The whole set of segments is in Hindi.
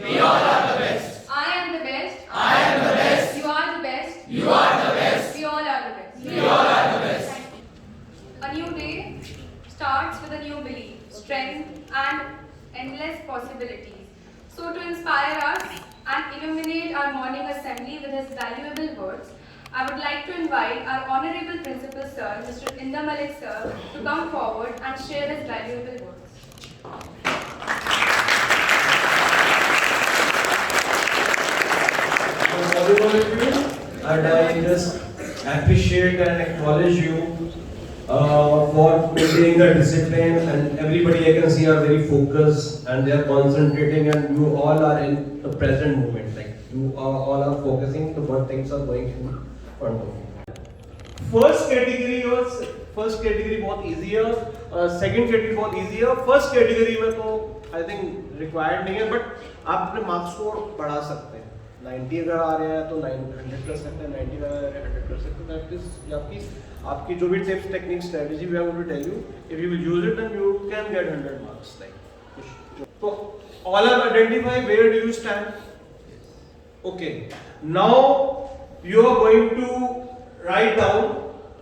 We all are the best. I am the best. I am the best. You are the best. You are the best. We all are the best. We all are the best. A new day starts with a new belief, strength, and endless possibilities. So, to inspire us and illuminate our morning assembly with his valuable words, I would like to invite our Honorable Principal Sir, Mr. Inda Malik Sir, to come forward and share his valuable words. All of you, and I just appreciate and acknowledge you for maintaining the discipline, and everybody I can see are very focused and they are concentrating, and you all are in the present moment, like you all are focusing to what things are going in front of you. First category बहुत easy है, second category बहुत easy है, first category में तो I think required नहीं है, but आप अपने marks को बढ़ा सकते हैं. 90 अगर आ रहे हैं तो 100 कर सकते हैं, 90 अगर आ रहे हैं 100 कर सकते हैं. That is आपकी जो भी tips, techniques, strategy we are going to tell you, if you will use it then you can get 100 marks. Like, so all have identified where do you stand. Okay, now you are going to write down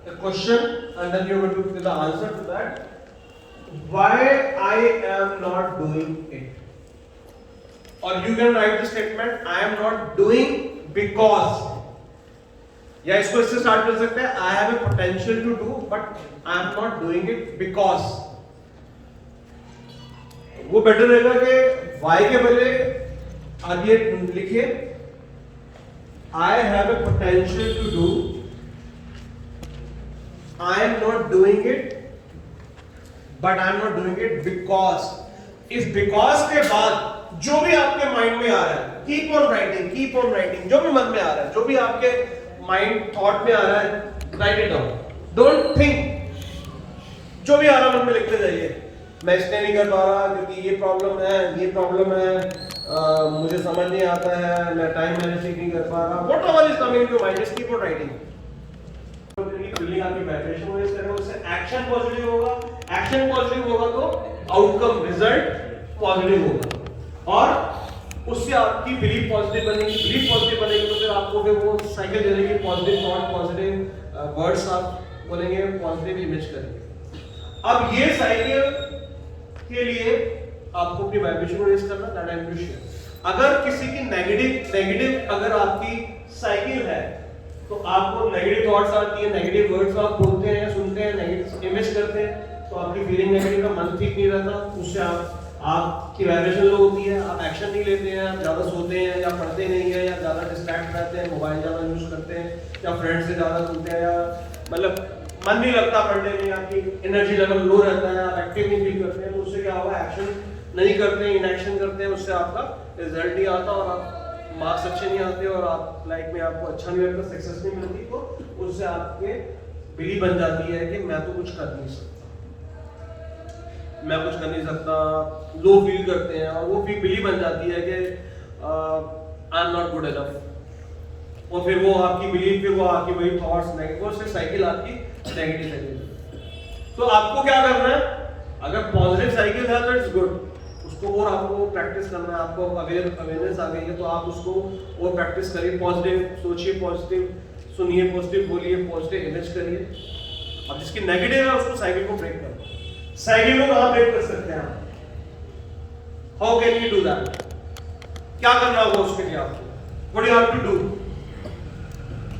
a question and then you are going to give the answer to that. Why I am not doing it? Or you can write the statement, I am not doing because. या इसको इससे स्टार्ट कर सकते हैं, I have a potential to do but I am not doing it because. वो बेटर रहेगा कि why के बदले आगे लिखिए I have a potential to do, I am not doing it but I am not doing it because. इस because के बाद जो भी आपके माइंड में आ रहा है, keep on writing, जो भी मन में आ रहा है, जो भी आपके माइंड थॉट में आ रहा है, write it down. Don't think. जो भी आ रहा है मन में लिखते जाइए. मैं इसलिए नहीं कर पा रहा क्योंकि ये प्रॉब्लम है, मुझे समझ नहीं आता है, मैं टाइम मैनेज नहीं कर पा रहा. Whatever is coming to your mind, just keep on writing. Feeling आपकी वाइब्रेशन हो इस तरह, उससे एक्शन पॉजिटिव होगा तो आउटकम रिजल्ट पॉजिटिव होगा और उससे आपकी बिलीफ पॉजिटिव बनेगी तो फिर आपको फिर वो साइकिल चलेगी, पॉजिटिव थॉट, पॉजिटिव वर्ड्स आप बोलेंगे, पॉजिटिव इमेज करेंगे. अब ये साइकिल के लिए आपको अपनी वाइब्रेशन को रेज करना, that I am to share. अगर किसी की नेगेटिव अगर आपकी साइकिल है तो आपको नेगेटिव थॉट्स आती है, नेगेटिव वर्ड्स आप बोलते हैं या सुनते हैं, नेगेटिव इमेज करते हैं तो आपकी फीलिंग नेगेटिव का मन ठीक नहीं रहता, उससे आपकी वाइब्रेशन लो होती है, आप एक्शन नहीं लेते हैं, आप ज़्यादा सोते हैं या पढ़ते नहीं है या ज़्यादा डिस्ट्रैक्ट रहते हैं, मोबाइल ज़्यादा यूज़ करते हैं या फ्रेंड्स से ज़्यादा सुनते हैं या मतलब मन नहीं लगता पढ़ने में, आपकी एनर्जी लेवल लो रहता है, आप एक्टिव नहीं फील करते हैं, तो उससे क्या होगा, एक्शन नहीं करते हैं, इनएक्शन करते हैं, उससे आपका रिजल्ट नहीं आता और आप मार्क्स अच्छे नहीं आते और आप लाइफ में आपको अच्छा नहीं लगता, सक्सेस नहीं मिलती, तो उससे आपके बिलीव बन जाती है कि मैं तो कुछ कर नहीं सकता, लो फील करते हैं और वो बिलीव बन जाती है कि आई एम नॉट गुड इनफ, और फिर वो आपकी बिलीव, फिर वो आपकी वही थॉट्स नेगेटिव, फिर साइकिल आपकी नेगेटिव साइकिल. तो आपको क्या करना है, अगर पॉजिटिव साइकिल है तो इट्स गुड, उसको और आपको प्रैक्टिस करना है. आपको अवेयरनेस आ गई है तो आप उसको और प्रैक्टिस करिए, पॉजिटिव सोचिए, पॉजिटिव सुनिए, पॉजिटिव बोलिए, पॉजिटिव इमेज करिए. अब जिसकी नेगेटिव है उसको साइकिल को ब्रेक करो. साइकिल को कहां ब्रेक कर सकते हैं, how can you do that, क्या करना होगा उसके लिए आपको, what you have to do.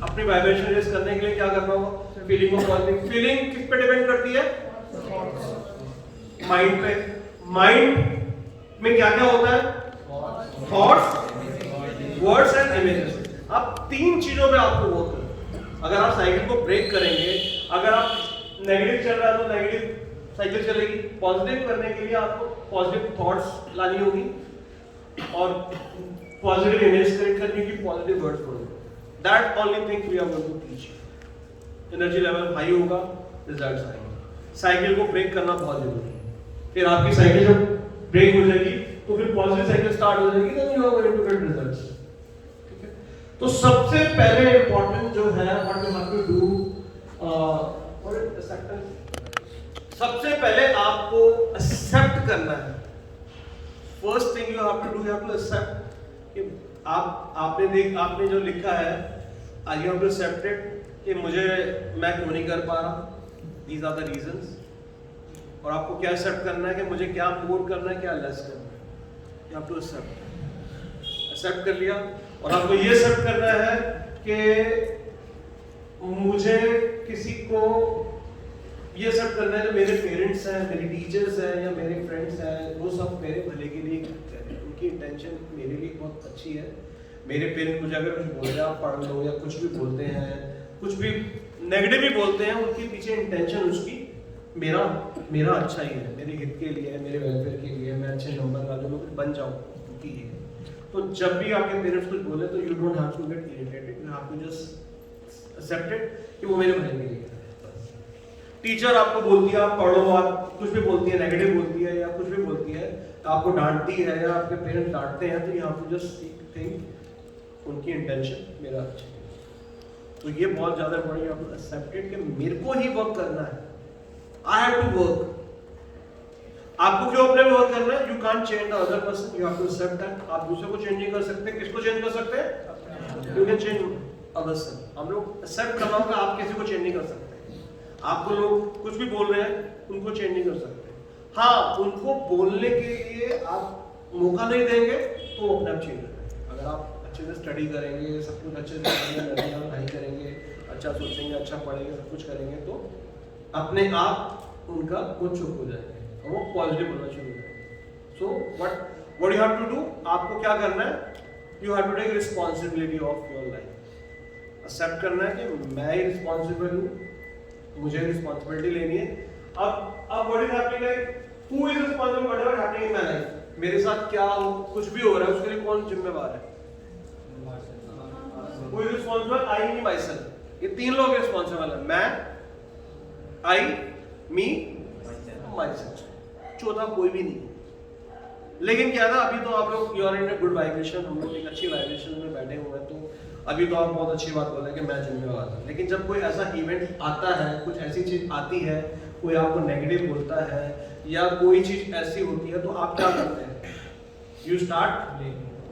अपनी वाइब्रेशन रेज करने के लिए क्या करना होगा, फीलिंग को पॉजिटिव. फीलिंग किस पे डिपेंड करती है, माइंड पे. माइंड में क्या क्या होता है, थॉट्स, वर्ड्स एंड इमेजेस. अब तीन चीजों पे आपको वर्क करना. अगर आप साइकिल को ब्रेक करेंगे, अगर आप नेगेटिव चल रहा है तो नेगेटिव साइकिल चलेगी, पॉजिटिव करने के लिए आपको पॉजिटिव थॉट्स लानी होगी और पॉजिटिव इमेज क्रिएट करने की, पॉजिटिव वर्ड्स बोलने. That only thing we are going to teach. Energy level high होगा, रिजल्ट्स आएंगे. साइकिल को ब्रेक करना बहुत जरूरी है. फिर आपकी साइकिल जब ब्रेक हो जाएगी तो फिर पॉजिटिव साइकिल स्टार्ट हो जाएगी, then you are going to get results. ठीक है, तो सबसे पहले इंपॉर्टेंट जो है, what you have to do, और सबसे पहले आपको एक्सेप्ट करना है. First thing you have to do, you have to accept कि आपने जो लिखा है I have to accept it कि मैं क्यों नहीं कर पा रहा, दीज आर द रीजंस। और आपको क्या एक्सेप्ट करना है कि मुझे क्या मोर करना है, क्या लेस करना है। यू हैव टू एक्सेप्ट कर लिया। और आपको ये एक्सेप्ट करना है कि मुझे किसी को ये एक्सेप्ट करना है जो मेरे पेरेंट्स हैं, मेरे टीचर्स हैं या मेरे फ्रेंड्स हैं, वो सब मेरे भले के लिए करते हैं, उनकी इंटेंशन मेरे लिए बहुत अच्छी है। मेरे पेरेंट्स मुझे अगर कुछ बोल रहे हैं आप पढ़ लो या कुछ भी बोलते हैं, कुछ भी नेगेटिव भी बोलते हैं, उनके पीछे इंटेंशन उसकी मेरा अच्छा ही है, मेरे हित के लिए है, मेरे वेलफेयर के लिए, मैं अच्छे नंबर ला लूँ, मैं कुछ बन जाऊँ उनकी है। तो जब भी आपके पेरेंट्स कुछ बोले तो you don't have to get irritated, you have to just accept it कि वो मेरे भले के लिए है। टीचर आपको बोलती है आप पढ़ो, आप कुछ भी बोलती है, नेगेटिव बोलती है या कुछ भी बोलती है, आपको डांटती है या आपके पेरेंट्स डांटते हैं, तो you have to just think उनकी इंटेंशन मेरा अच्छा है। तो ये बहुत ज्यादा बड़ी आप एक्सेप्टेड कि मेरे को ही वर्क करना है, आई हैव टू वर्क। आपको क्यों अपने वर्क करना है? You can't change the other person, you have to accept that. आप दूसरे को चेंज नहीं कर सकते, किसको चेंज कर सकते हैं? You can change others. हम लोग एक्सेप्ट कर रहा हूं कि आप किसी को चेंज नहीं कर सकते। आपको लोग कुछ भी बोल रहे हैं, उनको चेंज नहीं कर सकते। हाँ, उनको बोलने के लिए आप मौका नहीं देंगे तो वो अपने आप चेंज हो जाएंगे। अगर आप अच्छे से स्टडी करेंगे, सब कुछ अच्छे से करेंगे, पढ़ाई करेंगे, अच्छा सोचेंगे, अच्छा पढ़ेंगे, सब कुछ करेंगे, तो अपने आप उनका वो चुप हो जाएंगे और वो पॉजिटिव होना शुरू हो जाएंगे। So what you have to do, आपको क्या करना है? You have to take responsibility of your life. Accept करना है कि मैं ही रिस्पॉन्सिबल हूँ, मुझे रिस्पॉन्सिबिलिटी लेनी है। अब what is happening, like who is responsible whatever happening in my life? मेरे साथ क्या कुछ भी हो रहा है उसके लिए कौन जिम्मेवार है? Who is responsible? I, me, my self. ये तीन लोग रिस्पॉन्सिबल है, मैं, आई, मी, माय सेल्फ। चौथा कोई भी नहीं। लेकिन क्या था, अभी तो आप लोग you are in a good vibration, हम लोग एक अच्छी वाइब्रेशन में बैठे हुए हैं, तो अभी तो आप बहुत अच्छी बात बोल रहे हैं कि मैं जिम्मेवार हूं। लेकिन जब कोई ऐसा इवेंट आता है, कुछ ऐसी चीज आती है, कोई आपको नेगेटिव बोलता है या कोई चीज ऐसी होती है, तो आप क्या करते हैं? You start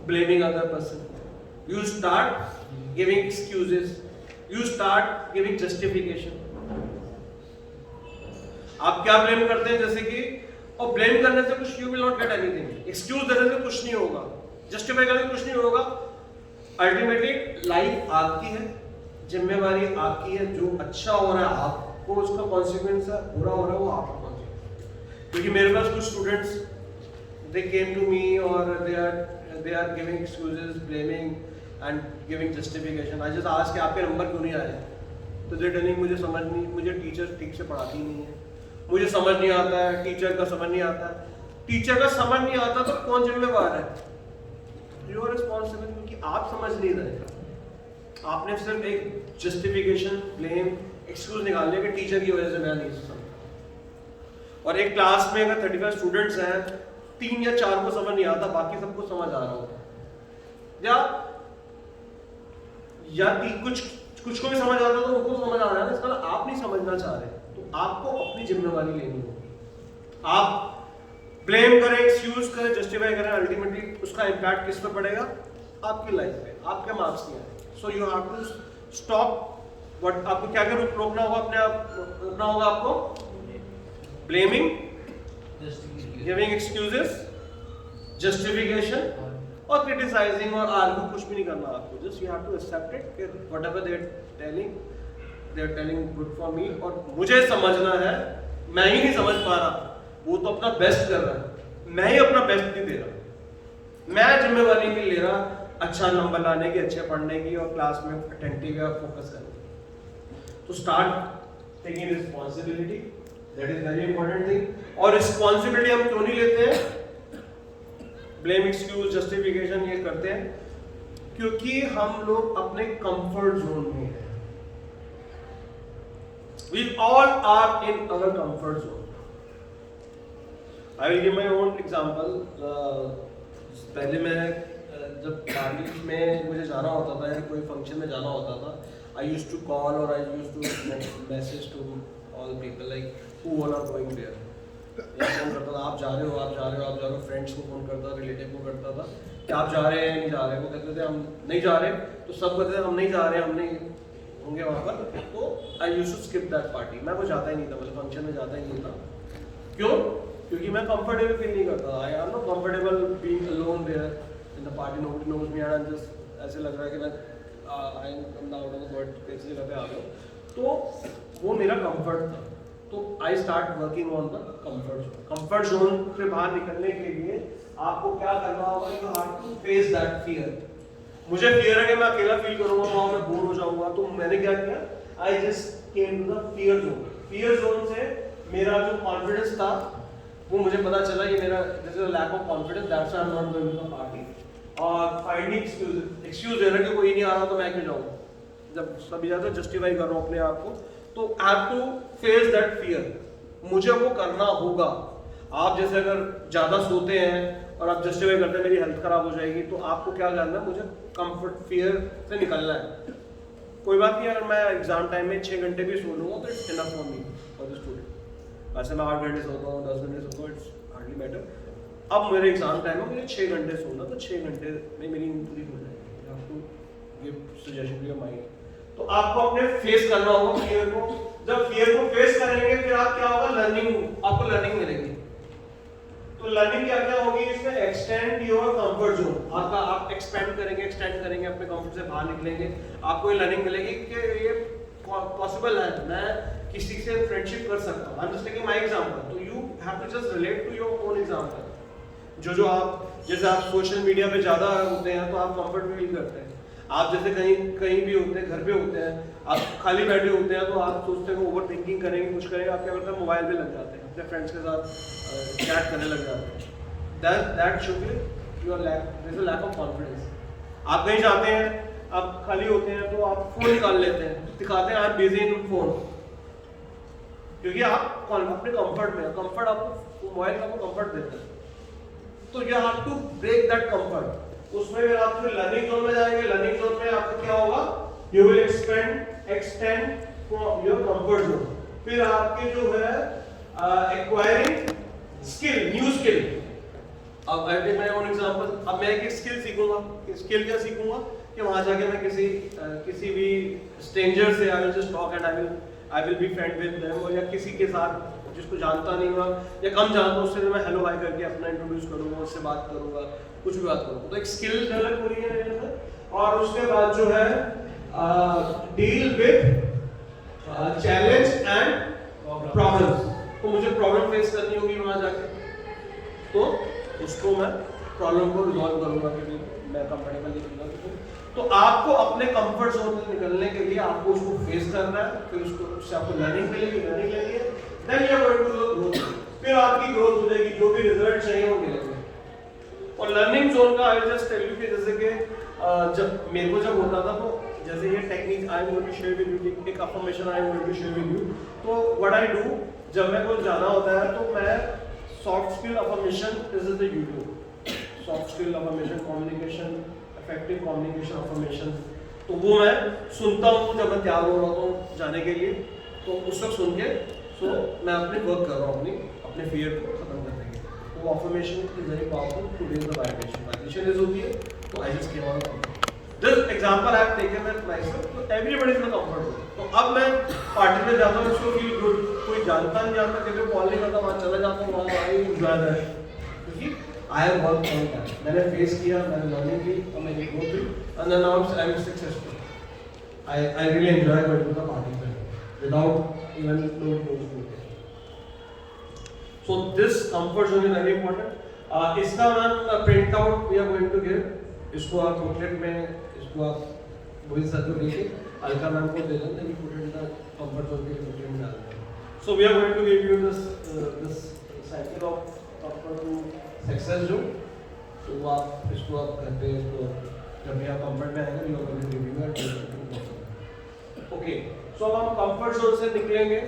blaming other person, you start giving excuses, you start giving justification. आप क्या ब्लेम करते हैं? जैसे कि, और ब्लेम करने से कुछ, you will not get anything. Excuse देने से कुछ नहीं होगा, जस्टिफाई करने से कुछ नहीं होगा। अल्टीमेटली लाइफ आपकी है, जिम्मेवारी आपकी है। जो अच्छा हो रहा है आपको उसका कॉन्सिक्वेंस है, बुरा हो रहा है वो आपका कॉन्सिक्वेंस। क्योंकि मेरे पास कुछ students they came to me और they are giving excuses, blaming and giving justification. आज जैसे आज के आपके नंबर क्यों नहीं आए, तो दे टेलिंग मुझे टीचर ठीक से पढ़ाती नहीं है, मुझे समझ नहीं आता है, टीचर का समझ नहीं आता है। टीचर का समझ नहीं आता तो कौन जिम्मेवार है? यू आर रिस्पॉन्सिबल, क्योंकि आप समझ नहीं रहे। आपने सिर्फ एक जस्टिफिकेशन, ब्लेम, एक्सक्यूज निकालने के टीचर की वजह से मैं नहीं समझ। और एक क्लास में अगर 35 स्टूडेंट्स हैं, 3 या 4 को समझ नहीं आता, बाकी सबको समझ आ रहा होगा, या कुछ को भी समझ आता तो उनको समझ आ रहा है। इसका आप नहीं समझना चाह रहे, तो आपको अपनी जिम्मेवारी लेनी होगी। आप ब्लेम करें, एक्सक्यूज करें, जस्टिफाई करें, अल्टीमेटली उसका इंपैक्ट किस पे पड़ेगा? आपकी लाइफ पे, आपके मार्क्स नहीं आए। So you have to stop. What आपको क्या रोकना होगा? अपने आप रोकना होगा आपको ब्लेमिंग, गिविंग एक्सक्यूजेस, जस्टिफिकेशन और क्रिटिसाइजिंग और आर्ग्यू। कुछ भी नहीं करना आपको, just you have to accept it कि whatever they are telling good for me. और मुझे समझना है, मैं ही नहीं समझ पा रहा, वो तो अपना बेस्ट कर रहा है, मैं ही अपना बेस्ट नहीं दे रहा। मैं जिम्मेवारी नहीं ले रहा अच्छा नंबर लाने की, अच्छे पढ़ने की और क्लास में अटेंटिव या फोकस करने की। तो start taking responsibility, that is very important thing. और रिस्पॉन्सिबिलिटी हम क्यों नहीं लेते हैं? ब्लेम, एक्सक्यूज, जस्टिफिकेशन ये करते हैं क्योंकि हम लोग अपने कंफर्ट जोन में हैं। We all are in our comfort zone. I will give my own example. पहले मैं जब फैमिली में मुझे जाना होता था या कोई फंक्शन में जाना होता था, I used to call or I used to message to all people like who all are going there. या फोन करता था, आप जा रहे हो, फ्रेंड्स को फोन करता, रिलेटिव को करता था कि आप जा रहे हैं नहीं जा रहे, वो कहते थे हम नहीं जा रहे, तो सब कहते थे हम नहीं जा रहे, हम नहीं होंगे वहाँ पर। तो I used to skip that party, मैं वो जाता ही नहीं था, मतलब फंक्शन में जाता ही नहीं था। क्यों? क्योंकि मैं कंफर्टेबल फील नहीं करता, I am not comfortable being alone there in the party, nobody knows me, and just ऐसे लग रहा है कि मैं I am out of the world, कैसी जगह पे आ गया। तो वो मेरा कंफर्ट था, तो I start working on the comfort zone. Comfort zone से बाहर निकलने के लिए आपको क्या करना होगा, you have to face that fear. मुझे फियर है कि मैं अकेला फील करूंगा, वहां मैं बोर हो जाऊंगा, तो मैंने क्या किया, I just came to the fear zone. Fear zone से मेरा जो कॉन्फिडेंस था वो मुझे पता चला ये मेरा this is a lack of confidence, that's why I am not going to the party. और फाइंडिंग एक्सक्यूज दे रहा कि कोई नहीं आ रहा तो मैं क्यों जाऊँ, जब सभी जाते जस्टिफाई कर रहा हूँ अपने आप को। तो I have to face that fear, मुझे वो करना होगा। आप जैसे अगर ज़्यादा सोते हैं और आप जस्टिफाई करते हैं मेरी हेल्थ खराब हो जाएगी, तो आपको क्या करना है, मुझे कंफर्ट फियर से निकलना है। कोई बात नहीं, अगर मैं एग्जाम टाइम में 6 घंटे भी सो लूँगा तो it's enough for me for the student. वैसे मैं 8 घंटे सोता हूँ, 10 घंटे सोता हूँ, इट्स हार्डली मैटर। अब मेरे एग्जाम टाइम में मुझे 6 घंटे सोना, तो 6 घंटे में मेरी नींद पूरी हो जाएगी। You have to give suggestion to your mind. तो आपको अपने फेस करना होगा फियर को। जब फियर को फेस करेंगे फिर आप क्या होगा, लर्निंग, आपको लर्निंग मिलेगी। तो लर्निंग क्या क्या होगी इसमें, एक्सटेंड योर कंफर्ट जोन। आपका आप एक्सपेंड करेंगे, एक्सटेंड करेंगे, अपने कंफर्ट से बाहर निकलेंगे, आपको ये लर्निंग मिलेगी कि ये पॉसिबल है, मैं किसी से फ्रेंडशिप कर सकता हूँ। I am just taking my example, तो you have to just relate to your own example. जो आप जैसे आप सोशल मीडिया पे ज़्यादा होते हैं तो आप कंफर्ट फील करते हैं। आप जैसे कहीं भी होते हैं, घर पे होते हैं, आप खाली बैठे होते हैं, तो आप सोचते हैं ओवर थिंकिंग करेंगे, कुछ करेंगे, आप क्या करते हैं, मोबाइल पे लग जाते हैं, अपने फ्रेंड्स के साथ चैट करने लग जाते हैं। That should be your lack, there is a lack of confidence. आप कहीं जाते हैं, आप खाली होते हैं तो आप फोन निकाल लेते हैं, दिखाते हैं I am busy in phone, क्योंकि आप अपने कंफर्ट में, कंफर्ट आपको मोबाइल आपको कंफर्ट देता है। तो you have to break that comfort. उसमें फिर आप फिर लर्निंग जोन में जाएंगे। लर्निंग जोन में आपको क्या होगा, you will extend your comfort zone. फिर आपके जो है एक्वायरिंग स्किल, न्यू स्किल। अब I take my own example, अब मैं एक स्किल सीखूंगा। स्किल क्या सीखूंगा कि वहां जाके मैं किसी भी स्ट्रेंजर से I will just talk and I will be friend with them, और या किसी के साथ जिसको जानता नहीं हुआ या कम जानता हूं उससे मैं हेलो हाय करके अपना इंट्रोड्यूस करूंगा, उससे बात करूंगा, कुछ भी बात करूंगा। तो एक स्किल डेवलप हो रही है मेरे अंदर। और उसके बाद जो है deal with challenge and problems. तो मुझे प्रॉब्लम फेस करनी होगी वहां जाके, तो उसको मैं प्रॉब्लम को रिजॉल्व करूंगा, क्योंकि मैं कंफर्टेबल नहीं फील। तो आपको अपने कंफर्ट जोन से निकलने के लिए आपको उसको फेस करना है, फिर उससे आपको लर्निंग मिलेगी, लर्निंग लेनी है, then you are going to growth. फिर आपकी ग्रोथ हो जाएगी, जो भी रिजल्ट चाहिए वो मिलेंगे। और लर्निंग जोन का आई जस्ट टेल यू कि जैसे कि जब मेरे को जब होता था, तो जैसे ये technique I am going to share with you, एक affirmation I am going to share with you. तो व्हाट आई डू, जब मैं को जाना होता है तो मैं soft skill affirmation, this is the YouTube soft skill affirmation, communication, effective communication affirmation, तो वो मैं सुनता हूँ जब मैं तैयार हो रहा हूँ जाने के लिए। तो उस वक्त सुन के मैं अपने वर्क कर रहा हूँ, अपने फियर को खत्म करने के लिए। तो affirmation is very powerful to raise the vibration. Vibration is होती है, तो I just came out of this example I have taken with myself. तो everybody is in comfort zone. तो अब मैं पार्टी में जाता हूँ, इसको फील गुड, कोई जानता नहीं जानता, किसी को कॉल नहीं करता, वहाँ चला जाता हूँ, वहाँ आई एंजॉय दैट, क्योंकि I have worked on that. मैंने फेस किया, मैंने लर्निंग की, और मैंने ग्रोथ की, and then now I am successful. I really enjoy going to the party without even knowing those things. So this comfort zone is very important. इसका ma'am print out we are going to give. इसको आप बुकलेट में, इसको आप वही सर को लेके अलका मैम को दे देना, ये put in the comfort zone के बुकलेट में डाल देना। So we are going to give you this cycle of comfort to success जो, तो वो आप इसको आप घर पे, इसको जब भी आप कंफर्ट में आएंगे, you are review. Okay, so अब हम कंफर्ट जोन से निकलेंगे,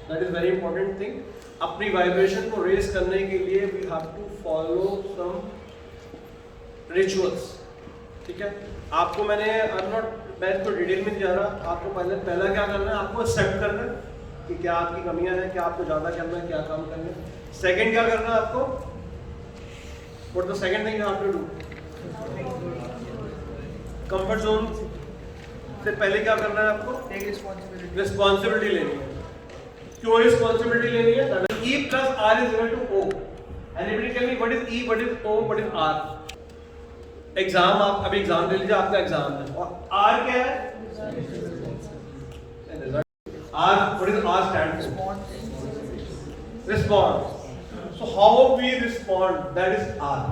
that is very important thing. अपनी वाइब्रेशन को रेज करने के लिए we have to follow some rituals. ठीक है, आपको मैं इसको डिटेल में नहीं जा रहा, आपको पहला क्या करना है, आपको एक्सेप्ट करना है कि क्या आपकी कमियां हैं, क्या आपको ज़्यादा करना है, क्या काम करना है। सेकंड क्या करना है आपको? What the second thing you have to do? Comfort zone से पहले क्या करना है आपको? टेक रिस्पॉन्सिबिलिटी लेनी है। क्यों रिस्पॉन्सिबिलिटी लेनी है? E plus R is equal to O. Anybody tell me what is E, what is O, what is R? Exam, आप अभी एग्जाम दे लीजिए, आपका एग्जाम है और R क्या है? R, what is R stand for? Response. So how we respond, that is R.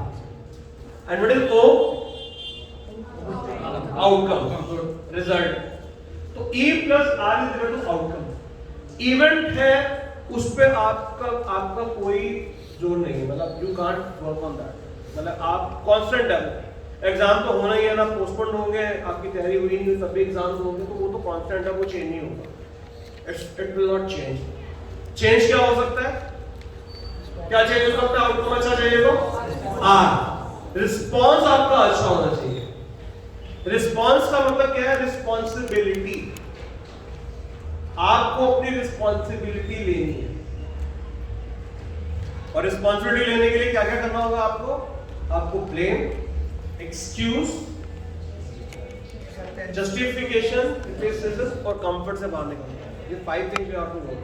And what is O? Outcome, result. तो E plus R is equal to outcome. Event है, उस पे आपका कोई जोर नहीं है, मतलब you can't work on that, मतलब आप कांस्टेंट है। एग्जाम तो होना ही है ना, पोस्टपोन होंगे, आपकी तैयारी हुई नहीं तब भी एग्जाम होंगे, तो वो तो कांस्टेंट है, वो चेंज नहीं होगा। It will not change. Change क्या हो सकता है? क्या चेंज हो सकता है? आउटकम अच्छा चाहिए तो आर, रिस्पॉन्स आपका अच्छा होना चाहिए। रिस्पॉन्स का मतलब क्या है? रिस्पॉन्सिबिलिटी। आपको अपनी रिस्पॉन्सिबिलिटी लेनी है, और रिस्पॉन्सिबिलिटी लेने के लिए क्या क्या करना होगा आपको? आपको ब्लेम, एक्सक्यूज, जस्टिफिकेशन, क्रिटिसिज्म और कंफर्ट से बाहर निकलना है। ये 5 things you have to work.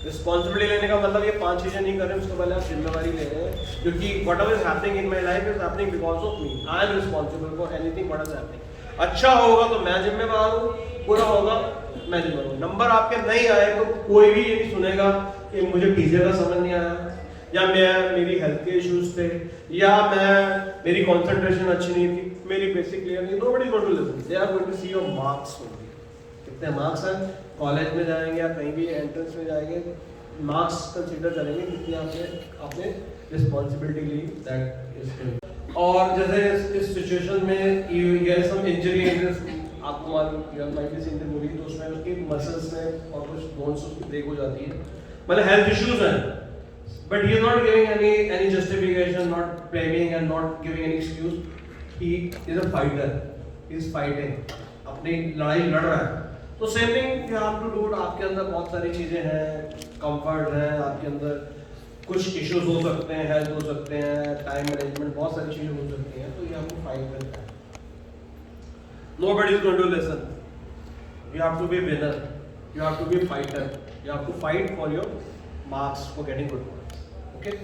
Responsibility लेने का मतलब ये 5 चीजें नहीं कर रहे हैं, उसके पहले आप जिम्मेदारी ले रहे हैं, क्योंकि whatever is happening in my life is happening because of me. I am responsible for anything what is happening. अच्छा होगा तो मैं जिम्मेदार हूँ, बुरा होगा मैं जिम्मेदार हूँ। नंबर आपके नहीं आए तो कोई भी ये नहीं सुनेगा कि मुझे टीचर का समझ नहीं आया, या मेरी हेल्थ के इश्यूज थे, या मेरी कंसंट्रेशन अच्छी नहीं थी, मेरी बेसिक क्लियर नहीं। Nobody going to listen, they are going to see your marks only. कितने मार्क्स हैं? कॉलेज में जाएंगे या कहीं भी एंट्रेंस में जाएंगे, मार्क्स कंसीडर करेंगे कितनी आपने रिस्पॉन्सिबिलिटी ली, दैट इज। और जैसे इस सिचुएशन में ये सब इंजरी आपको मालूम, you might be seeing the movie, तो उसमें उसकी मसल्स में और कुछ बोन्स उसकी ब्रेक हो जाती है, मतलब हेल्थ इश्यूज हैं, but he is not giving any justification, not blaming and not giving any excuse. He is a fighter, he is fighting, अपनी लड़ाई लड़ रहा है। तो same thing you have to do. आपके अंदर बहुत सारी चीजें हैं, कंफर्ट है आपके अंदर, कुछ इश्यूज हो सकते हैं, हेल्थ हो सकते हैं, टाइम मैनेजमेंट, बहुत सारी चीजें हो सकती हैं, तो ये आपको फाइट करना है। Nobody is going to listen. You have to be winner. You have to be fighter. You have to fight for your marks, for getting good marks. Okay?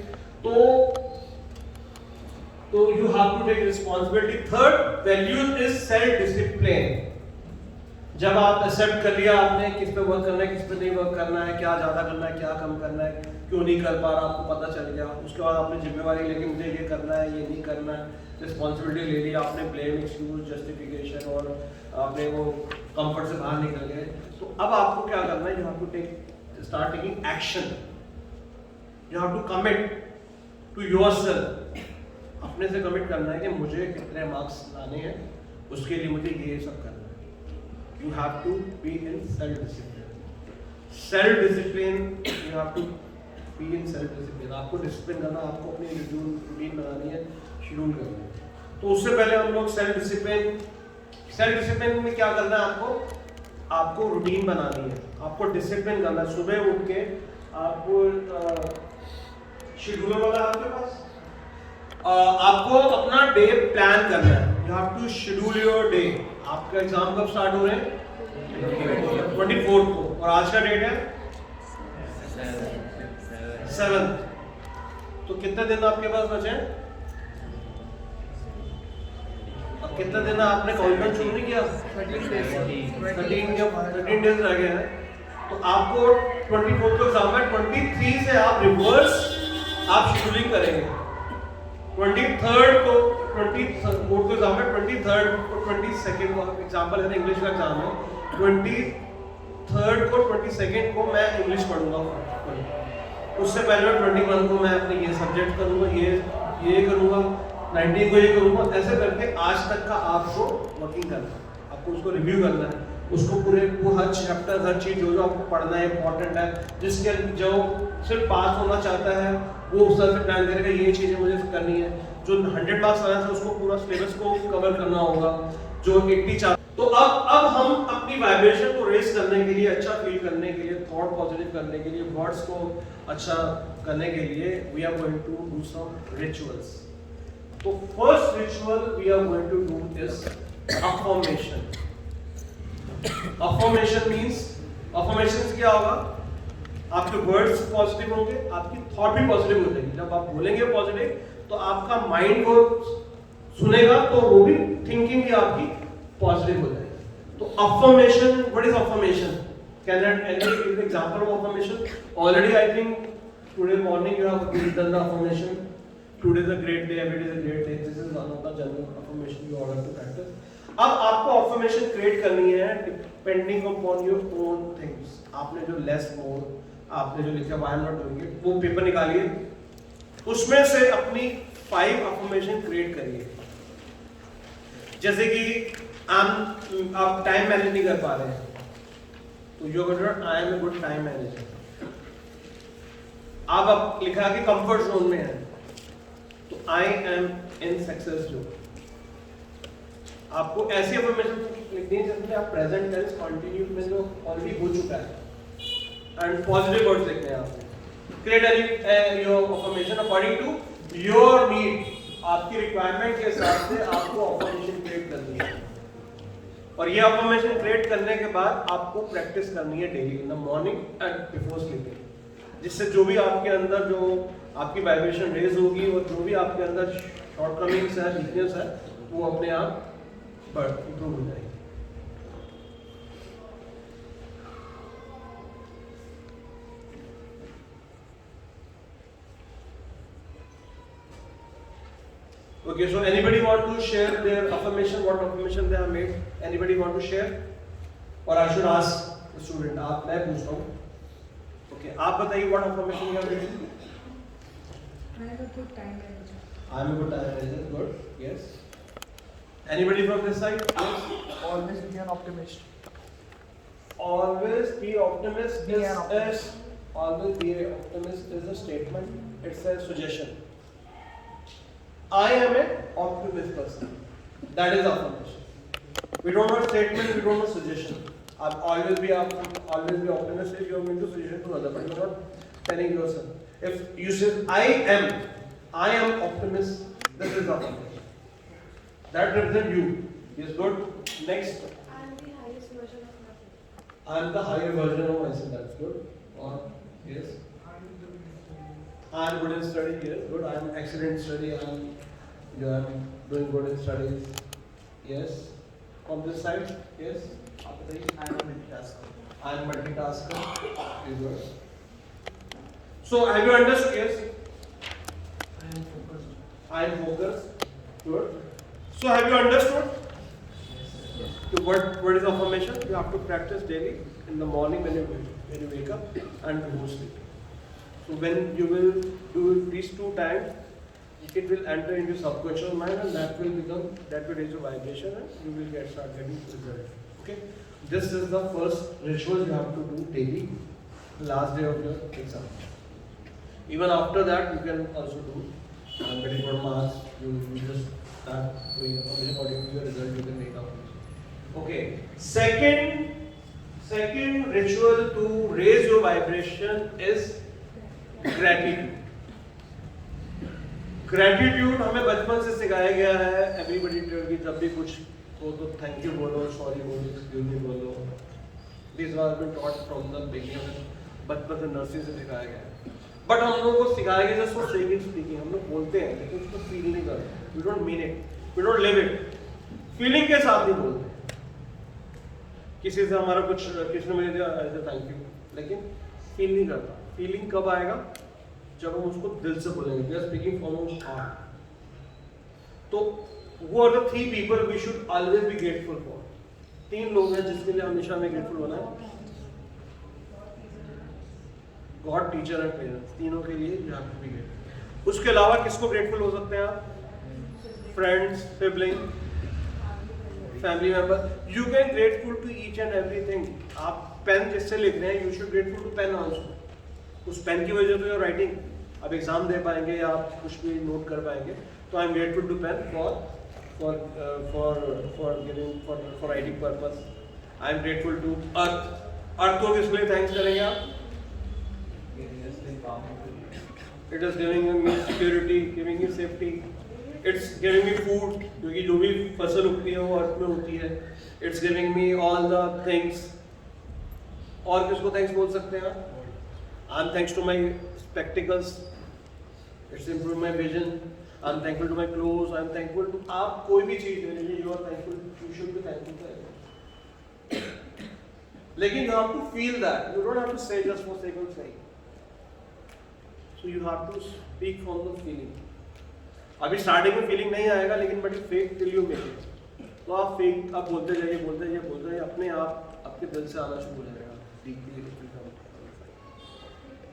So you have to take responsibility. Third value is self-discipline. जब आप एक्सेप्ट कर लिया आपने किस पे वर्क करना है, किस पे नहीं वर्क करना है, क्या ज्यादा करना है, क्या कम करना है, क्यों नहीं कर पा रहा, आपको पता चल गया। उसके बाद आपने जिम्मेवारी लेके मुझे ये करना है, ये नहीं करना है, रिस्पॉन्सिबिलिटी ले ली आपने, ब्लेम, एक्सक्यूज, जस्टिफिकेशन, और आपने वो कंफर्ट से बाहर निकल गए। तो अब आपको क्या करना है? You have to start taking action. You have to commit to yourself. अपने से कमिट करना है कि मुझे कितने मार्क्स लाने हैं, उसके लिए मुझे ये सब करना है। You have to be in self-discipline. Self-discipline, you have to be in self-discipline. आपको डिसिप्लिन करना, आपको अपनी रूटीन बनानी है, शेड्यूल करना है। तो उससे पहले हम लोग सेल्फ डिसिप्लिन में क्या करना है? आपको रूटीन बनानी है, आपको डिसिप्लिन करना है। सुबह उठ के आपको शेड्यूलर वाला आपके पास, आपको अपना डे प्लान करना है। You have to schedule your day. आपका एग्जाम कब स्टार्ट हो रहे हैं? 24 को, और आज का डेट है 7। तो कितने दिन आपके पास बचे हैं? अब कितने दिन आपने काउंटडाउन शुरू नहीं किया? 13 डेज रह गए हैं। तो आपको 24 को एग्जाम है, 23 से आप रिवर्स आप शेड्यूलिंग करेंगे। 23rd को एग्जाम है, 23rd को 22nd को एग्जाम्पल है, इंग्लिश का एग्जाम है, 23rd को 22nd को मैं इंग्लिश पढ़ूंगा। उससे पहले 21 को मैं अपने ये सब्जेक्ट करूंगा, ये करूंगा, 19 को ये करूंगा। ऐसे करके आज तक का आपको वर्किंग करना है, आपको उसको रिव्यू करना है, उसको पूरे हर चैप्टर, हर चीज जो आपको पढ़ना है इंपॉर्टेंट है, जिसके जो सिर्फ पास होना चाहता है वो उस तरह से प्लान करेगा, ये चीजें मुझे करनी है। जो 100 मार्क्स आना था उसको पूरा सिलेबस को कवर करना होगा। जो 80 तो अब हम अपनी वाइब्रेशन को रेस करने के लिए, अच्छा फील करने के लिए, थॉट पॉजिटिव करने के लिए, वर्ड्स को अच्छा करने के लिए we are going to do some rituals. तो first ritual we are going to do is affirmation. Affirmation means, affirmation क्या होगा? आपके वर्ड्स पॉजिटिव होंगे, आपकी थॉट भी पॉजिटिव हो जाएगी. जब आप बोलेंगे पॉजिटिव तो आपका माइंड वो सुनेगा, तो वो भी थिंकिंग भी आपकी पॉजिटिव हो जाएगी. तो affirmation, what is affirmation? Can I give an example of affirmation? Already I think today morning you have done the affirmation. Today is a great day, every day is a great day. This is one of the general affirmation you order to practice. अब आपको अफर्मेशन क्रिएट करनी है depending upon your own things. आपने जो लेस मोर, आपने जो लिखा why I am not doing it, वो पेपर निकालिए, उसमें से अपनी 5 अफर्मेशन क्रिएट करिए. जैसे कि आप टाइम मैनेज नहीं कर पा रहे हैं, तो you going I am a good time manager. आप लिखा कि कंफर्ट जोन में है, तो I M in success zone. आपको ऐसी अफर्मेशन लिखनी है जिसमें आप प्रेजेंट टेंस कंटिन्यूस में जो ऑलरेडी हो चुका है एंड पॉजिटिव वर्ड्स लिखने हैं. आपने create your affirmation according to your need. आपकी रिक्वायरमेंट के हिसाब से आपको अफर्मेशन क्रिएट करनी है. और ये अफर्मेशन क्रिएट करने के बाद आपको प्रैक्टिस करनी है daily in the morning and before sleeping, जिससे जो भी आपके अंदर जो आपकी वाइब्रेशन रेज होगी और जो भी आपके अंदर शॉर्टकमिंग्स है, वीकनेस है, वो अपने आप इंप्रूव हो जाएगी. Okay, so anybody want to share their affirmation? What affirmation they have made? Anybody want to share? Or I should ask the student? आप मैं पूछता हूँ. Okay, आप बताइए what affirmation you have made? I am a good time manager. I am a good time manager. Good. Yes. Anybody from this side? Yes. Always be an optimist. Always be optimist. Be Is an optimist. always be an optimist is a statement. It's a suggestion. I am an optimist person. That is affirmation. We don't want statement. We don't want suggestion. Always be optimist if you are going to suggestion to other, but you are not telling yourself. If you say I am optimist. This is affirmation. That represents you. Yes, good. Next. I am the highest version of myself. I am the higher version of myself. That's good. Or yes. I am good in study. Yes, good. I am excellent in study. I am doing good in studies. Yes. On this side, yes. I am a multitasker. I am multitasker. Is good. So have you understood? Yes. I am focused. I am focused. Good. So have you understood? So what is affirmation? You have to practice daily in the morning when you wake up and before sleep. So when you will do these 2 times, it will enter into subconscious mind, and that will raise your vibration, and you will start getting result. Okay. This is the first ritual you have to do daily, the last day of your exam. Even after that, you can also do. Getting good marks, you just start doing according to your result. You can make up. Okay. Second ritual to raise your vibration is gratitude. Gratitude हमें बचपन से सिखाया गया है. Everybody की जब भी कुछ हो तो thank you बोलो, sorry बोलो, excuse me बोलो. These are been taught from the beginning. बचपन से नर्सिंग से सिखाया गया है. But हम लोगों को सिखाया गया जस्ट फॉर speaking. हम लोग बोलते हैं लेकिन उसको फील नहीं करते. We don't mean it. We don't live it. Feeling के साथ नहीं बोलते. किसी से हमारा कुछ किसी ने मुझे दिया ऐसे थैंक यू, लेकिन फील नहीं करता. फीलिंग कब आएगा? जब हम उसको दिल से बोलेंगे. We are speaking from our heart. तो वो are the 3 people we should always be grateful for. 3 लोग हैं जिसके लिए हमेशा हमें ग्रेटफुल होना है. God, teacher and parents. तीनों के लिए you have to be grateful. उसके अलावा किसको ग्रेटफुल हो सकते हैं आप? Friends, sibling, family member. You can grateful to each and everything. आप पेन जिससे लिख रहे हैं, you should grateful to pen also. उस पेन की वजह से राइटिंग आप एग्जाम दे पाएंगे या आप कुछ भी नोट कर पाएंगे. तो I am grateful to pen for for giving for ID purpose. I am grateful to Earth. Earth को किस लिए thanks करेंगे आप? It is giving me security, giving me safety. It's giving me food, क्योंकि जो भी फसल उगती है वो अर्थ में होती है. It's giving me all the things. और किसको thanks बोल सकते हैं आप? I'm thanks to my spectacles. It's improved my vision. I'm thankful to my clothes. I'm thankful to आप कोई भी चीज़ ले लीजिए, you are thankful. You should be thankful for it. लेकिन you have to feel that. You don't have to say just for sake of saying. So you have to speak from the feeling. अभी स्टार्टिंग में फीलिंग नहीं आएगा, लेकिन but fake till you make it. तो आप फेक आप बोलते जाइए अपने आप आपके दिल से आना शुरू हो जाएगा.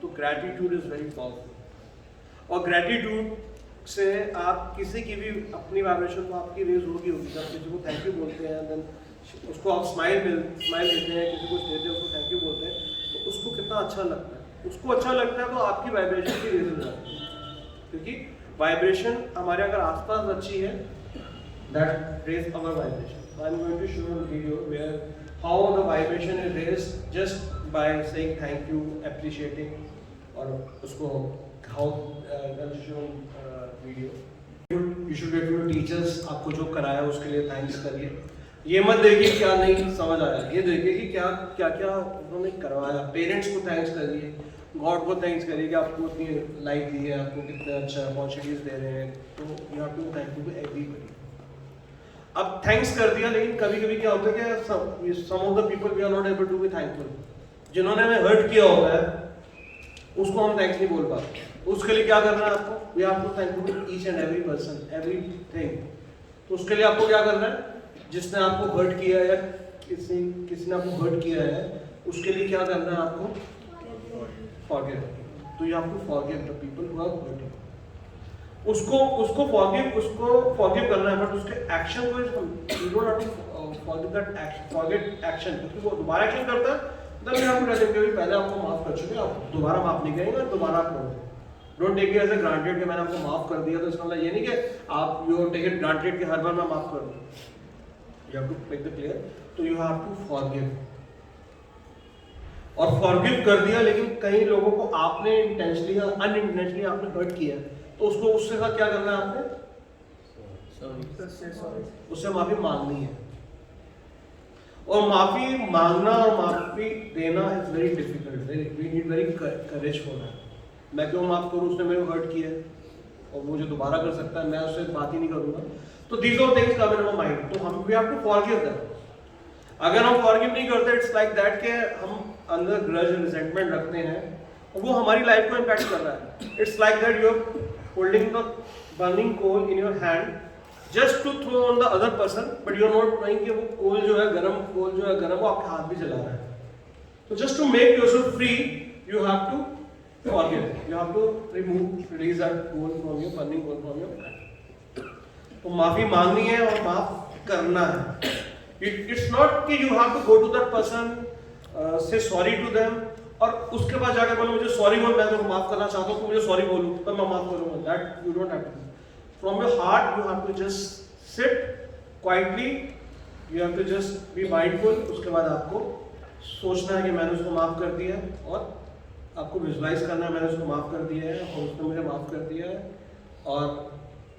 तो ग्रैटिट्यूड इज वेरी पावरफुल. और ग्रैटिट्यूड से आप किसी की भी अपनी वाइब्रेशन को आपकी रेज होगी. जब किसी को थैंक यू बोलते हैं, देन उसको आप स्माइल देते हैं, किसी को देते हैं उसको थैंक यू बोलते हैं, तो उसको कितना अच्छा लगता है. उसको अच्छा लगता है तो आपकी वाइब्रेशन की रेज हो जाती है. क्योंकि वाइब्रेशन हमारे अगर आसपास अच्छी है, that raise our vibration. I am going to show a video where how the vibration is raised just by saying thank you, appreciating. और उसको how show video. You should get to teachers. आपको जो कराया उसके लिए थैंक्स करिए. ये मत देखिए क्या नहीं समझ आया, ये देखिए कि क्या क्या क्या उन्होंने करवाया. पेरेंट्स को थैंक्स करिए, गॉड को थैंक्स करिए कि आपको इतनी लाइफ दी है, आपको कितने अच्छा अपॉर्चुनिटीज दे रहे हैं. तो you have to thank to everybody. अब थैंक्स कर दिया, लेकिन कभी कभी क्या होता है कि some of the people we are not able to be thankful. जिन्होंने हमें हर्ट किया होता है उसको हम थैंक्स नहीं बोल पाते. उसके लिए क्या करना है आपको? We have to thank to each and every person, everything. तो उसके लिए आपको क्या करना है? जिसने आपको हर्ट किया है या किसी ने आपको हर्ट किया है, उसके लिए क्या करना है आपको? फॉरगिव. तो you have to forgive the people who have hurt you. उसको फॉरगिव करना है, बट उसके एक्शन को you don't have to forgive that action, forget action. क्योंकि वो दोबारा एक्शन करता है, तब you have to tell him कि पहले आपको माफ कर चुके, आप दोबारा माफ नहीं करेंगे, दोबारा आप करोगे. Don't take it as a granted कि मैंने आपको माफ कर दिया, तो इसका मतलब ये नहीं कि आप यू टेक इट ग्रांटेड कि हर बार मैं माफ कर दूं. You have to make the clear. तो you have to forgive. और forgive कर दिया, लेकिन कई लोगों को आपने इंटेंशनली या अनइंटेंशनली आपने हर्ट किया, तो उसको उससे साथ क्या करना है आपने? उससे माफी मांगनी है. और माफी मांगना और माफी देना is very difficult. We need very courage for that. मैं क्यों माफ करूं? उसने मेरे को हर्ट किया है और मुझे दोबारा कर सकता है, मैं उससे बात ही नहीं करूंगा. तो these all things come in our mind. तो हम we have to forgive them. अगर हम forgive नहीं करते, it's like that कि हम अंदर grudge resentment रखते हैं और वो हमारी लाइफ को इम्पैक्ट कर रहा है. It's like that you are holding the burning coal in your hand just to throw on the other person, but you are not knowing कि वो कोल जो है गरम वो आपके हाथ भी जला रहा है. So just to make yourself free, you have to forgive. You have to release that coal from your burning coal from your hand. तो माफी मांगनी है और माफ करना है. इट्स नॉट कि you have to go to that person, say sorry to them और उसके बाद जाकर बोलो मुझे सॉरी बोल, मैं तुमको माफ करना चाहता हूँ, तो मुझे सॉरी बोलूं तो मैं माफ करूंगा. That you don't have to. From your heart you have to just sit quietly. You have to just be mindful. उसके बाद आपको सोचना है कि मैंने उसको माफ कर दिया है, और आपको विजुलाइज करना है मैंने उसको माफ कर दिया है और उसने मुझे माफ कर दिया है. और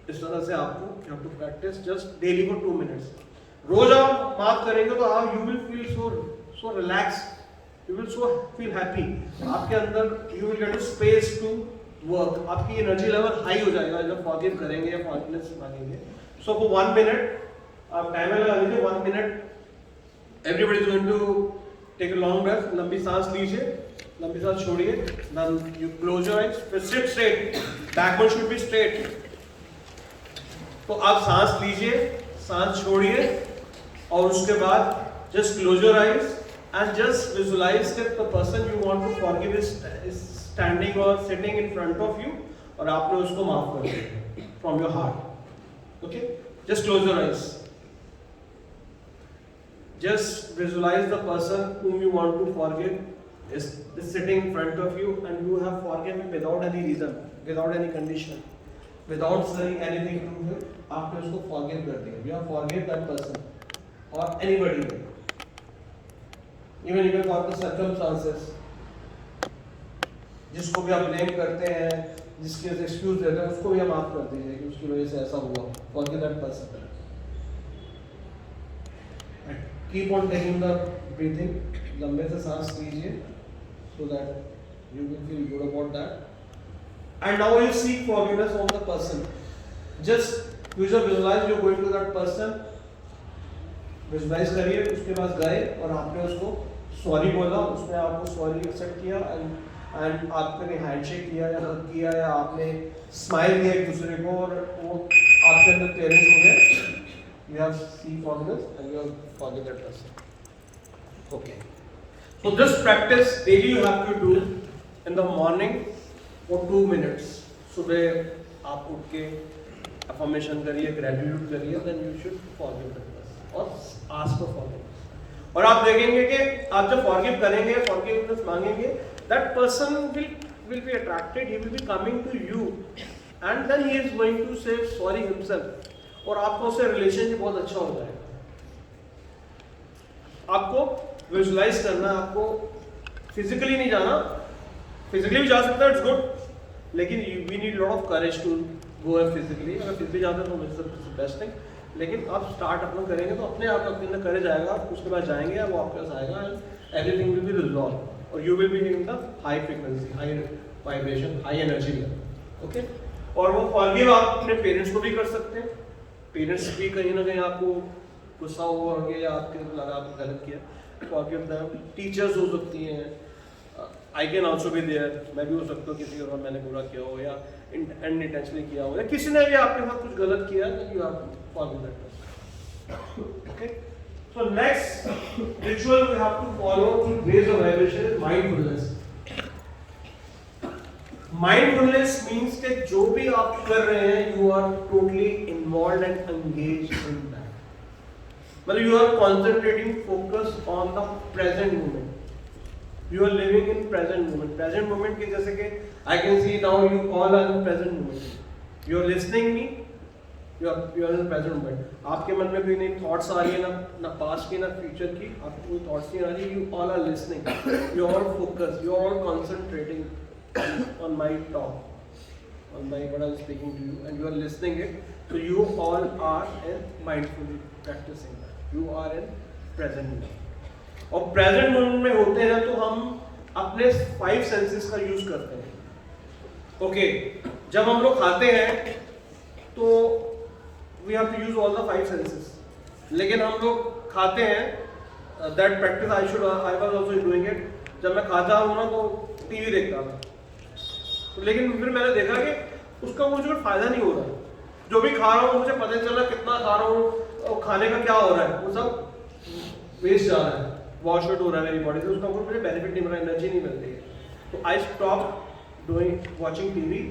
इस तरह से आपको you have to practice just daily for 2 minutes. रोज आप माफ करेंगे तो आप you will feel so relax, you will feel happy. आपके अंदर you will get a space to work. आपकी एनर्जी लेवल हाई हो जाएगा जब फॉरगिव करेंगे या फॉरगिवनेस मांगेंगे. सो फॉर 1 minute आप टाइमर लगा लीजिए. 1 minute everybody is going to take a long breath. लंबी सांस लीजिए, लंबी सांस छोड़िए. Then you close your eyes. फिर sit straight, backbone should be straight. तो आप सांस लीजिए, सांस छोड़िए और उसके बाद just close your eyes and just visualise that the person you want to forgive is standing और sitting in front of you, और आपने उसको माफ कर दिया from your heart. Okay, just close your eyes. Just visualise the person whom you want to forgive is sitting in front of you and you have forgiven him without any reason, without any condition. without saying anything to him, आपने उसको forgive कर दिया. You have forgive that person or anybody. Even you can call the circumstances. जिसको भी आप blame करते हैं, जिसके excuse देते हैं, उसको भी आप माफ कर दीजिए कि उसकी वजह से ऐसा हुआ. Forgive that person. And keep on taking the breathing. लंबे से सांस लीजिए, so that you will feel good about that. And now you seek forgiveness from the person. Just visualize you're going to that person. Visualize करिए, उसके पास गए और आपने उसको सॉरी बोला, उसने आपको सॉरी एक्सेप्ट किया एंड आपने हैंडशेक किया या हग किया या आपने स्माइल दिया एक दूसरे को और वो आपके अंदर क्लियरेंस हो गया. You have seek forgiveness and you have forgive that person. Okay. So this practice daily you have to do in the morning for 2 minutes. सुबह आप उठ के affirmation करिए, gratitude करिए, then you should forgive that person और ask for forgiveness. और आप देखेंगे कि आप जब forgive करेंगे, forgiveness मांगेंगे, that person will be attracted, he will be coming to you, and then he is going to say sorry himself. और आपका उससे relationship बहुत अच्छा हो जाएगा. आपको visualize करना, आपको physically नहीं जाना, physically भी जा सकता है, it's good. लेकिन we need lot of courage to go physically. अगर physically जाते हैं तो it's the best thing. लेकिन आप start अपना करेंगे तो अपने आप अपने अंदर courage आएगा. उसके बाद जाएंगे, वो आपके पास आएगा and everything will be resolved. और you will be in the high frequency, high vibration, high energy level. Okay? और वो forgive आप अपने parents को भी कर सकते हैं. Parents भी कहीं ना कहीं आपको गुस्सा हुआ होंगे या आपके लगा आपने गलत किया. Forgive them. Teachers हो सकती हैं. I can also be there. मैं भी हो सकता हूँ किसी और मैंने बुरा किया हो या unintentionally किया हो या किसी ने भी आपके साथ कुछ गलत किया तो you have to forgive that person. Okay. So next ritual we have to follow to raise the vibration is mindfulness. Mindfulness means कि जो भी आप कर रहे हैं you are totally involved and engaged in that. मतलब you are concentrating focus on the present moment. You are living in present moment. Present moment के जैसे कि I can see now you all are in present moment. You are listening me. You are in present moment. आपके मन में कोई नई thoughts आ रही है ना past की ना future की. आपको कोई thoughts नहीं आ रही. You all are listening. You are all focused. You are all concentrating on my talk, on my what I am speaking to you, and you are listening it. So you all are in mindfully practicing that. You are in present moment. और प्रेजेंट मोमेंट में होते हैं तो हम अपने 5 सेंसेस का यूज करते हैं. ओके, जब हम लोग खाते हैं तो we have to use all the 5 senses. लेकिन हम लोग खाते हैं that practice I was also doing it. जब मैं खाता हूँ ना तो टीवी देखता था. लेकिन फिर मैंने देखा कि उसका मुझे कोई फायदा नहीं हो रहा. जो भी खा रहा हूँ मुझे पता नहीं चला कितना खा रहा हूँ और खाने का क्या हो रहा है. वो सब वेस्ट जा रहा है, वॉश आउट हो रहा है मेरी बॉडी से. उसका मुझे बेनिफिट नहीं मिल रहा, एनर्जी नहीं मिलती है. तो I stop doing watching TV,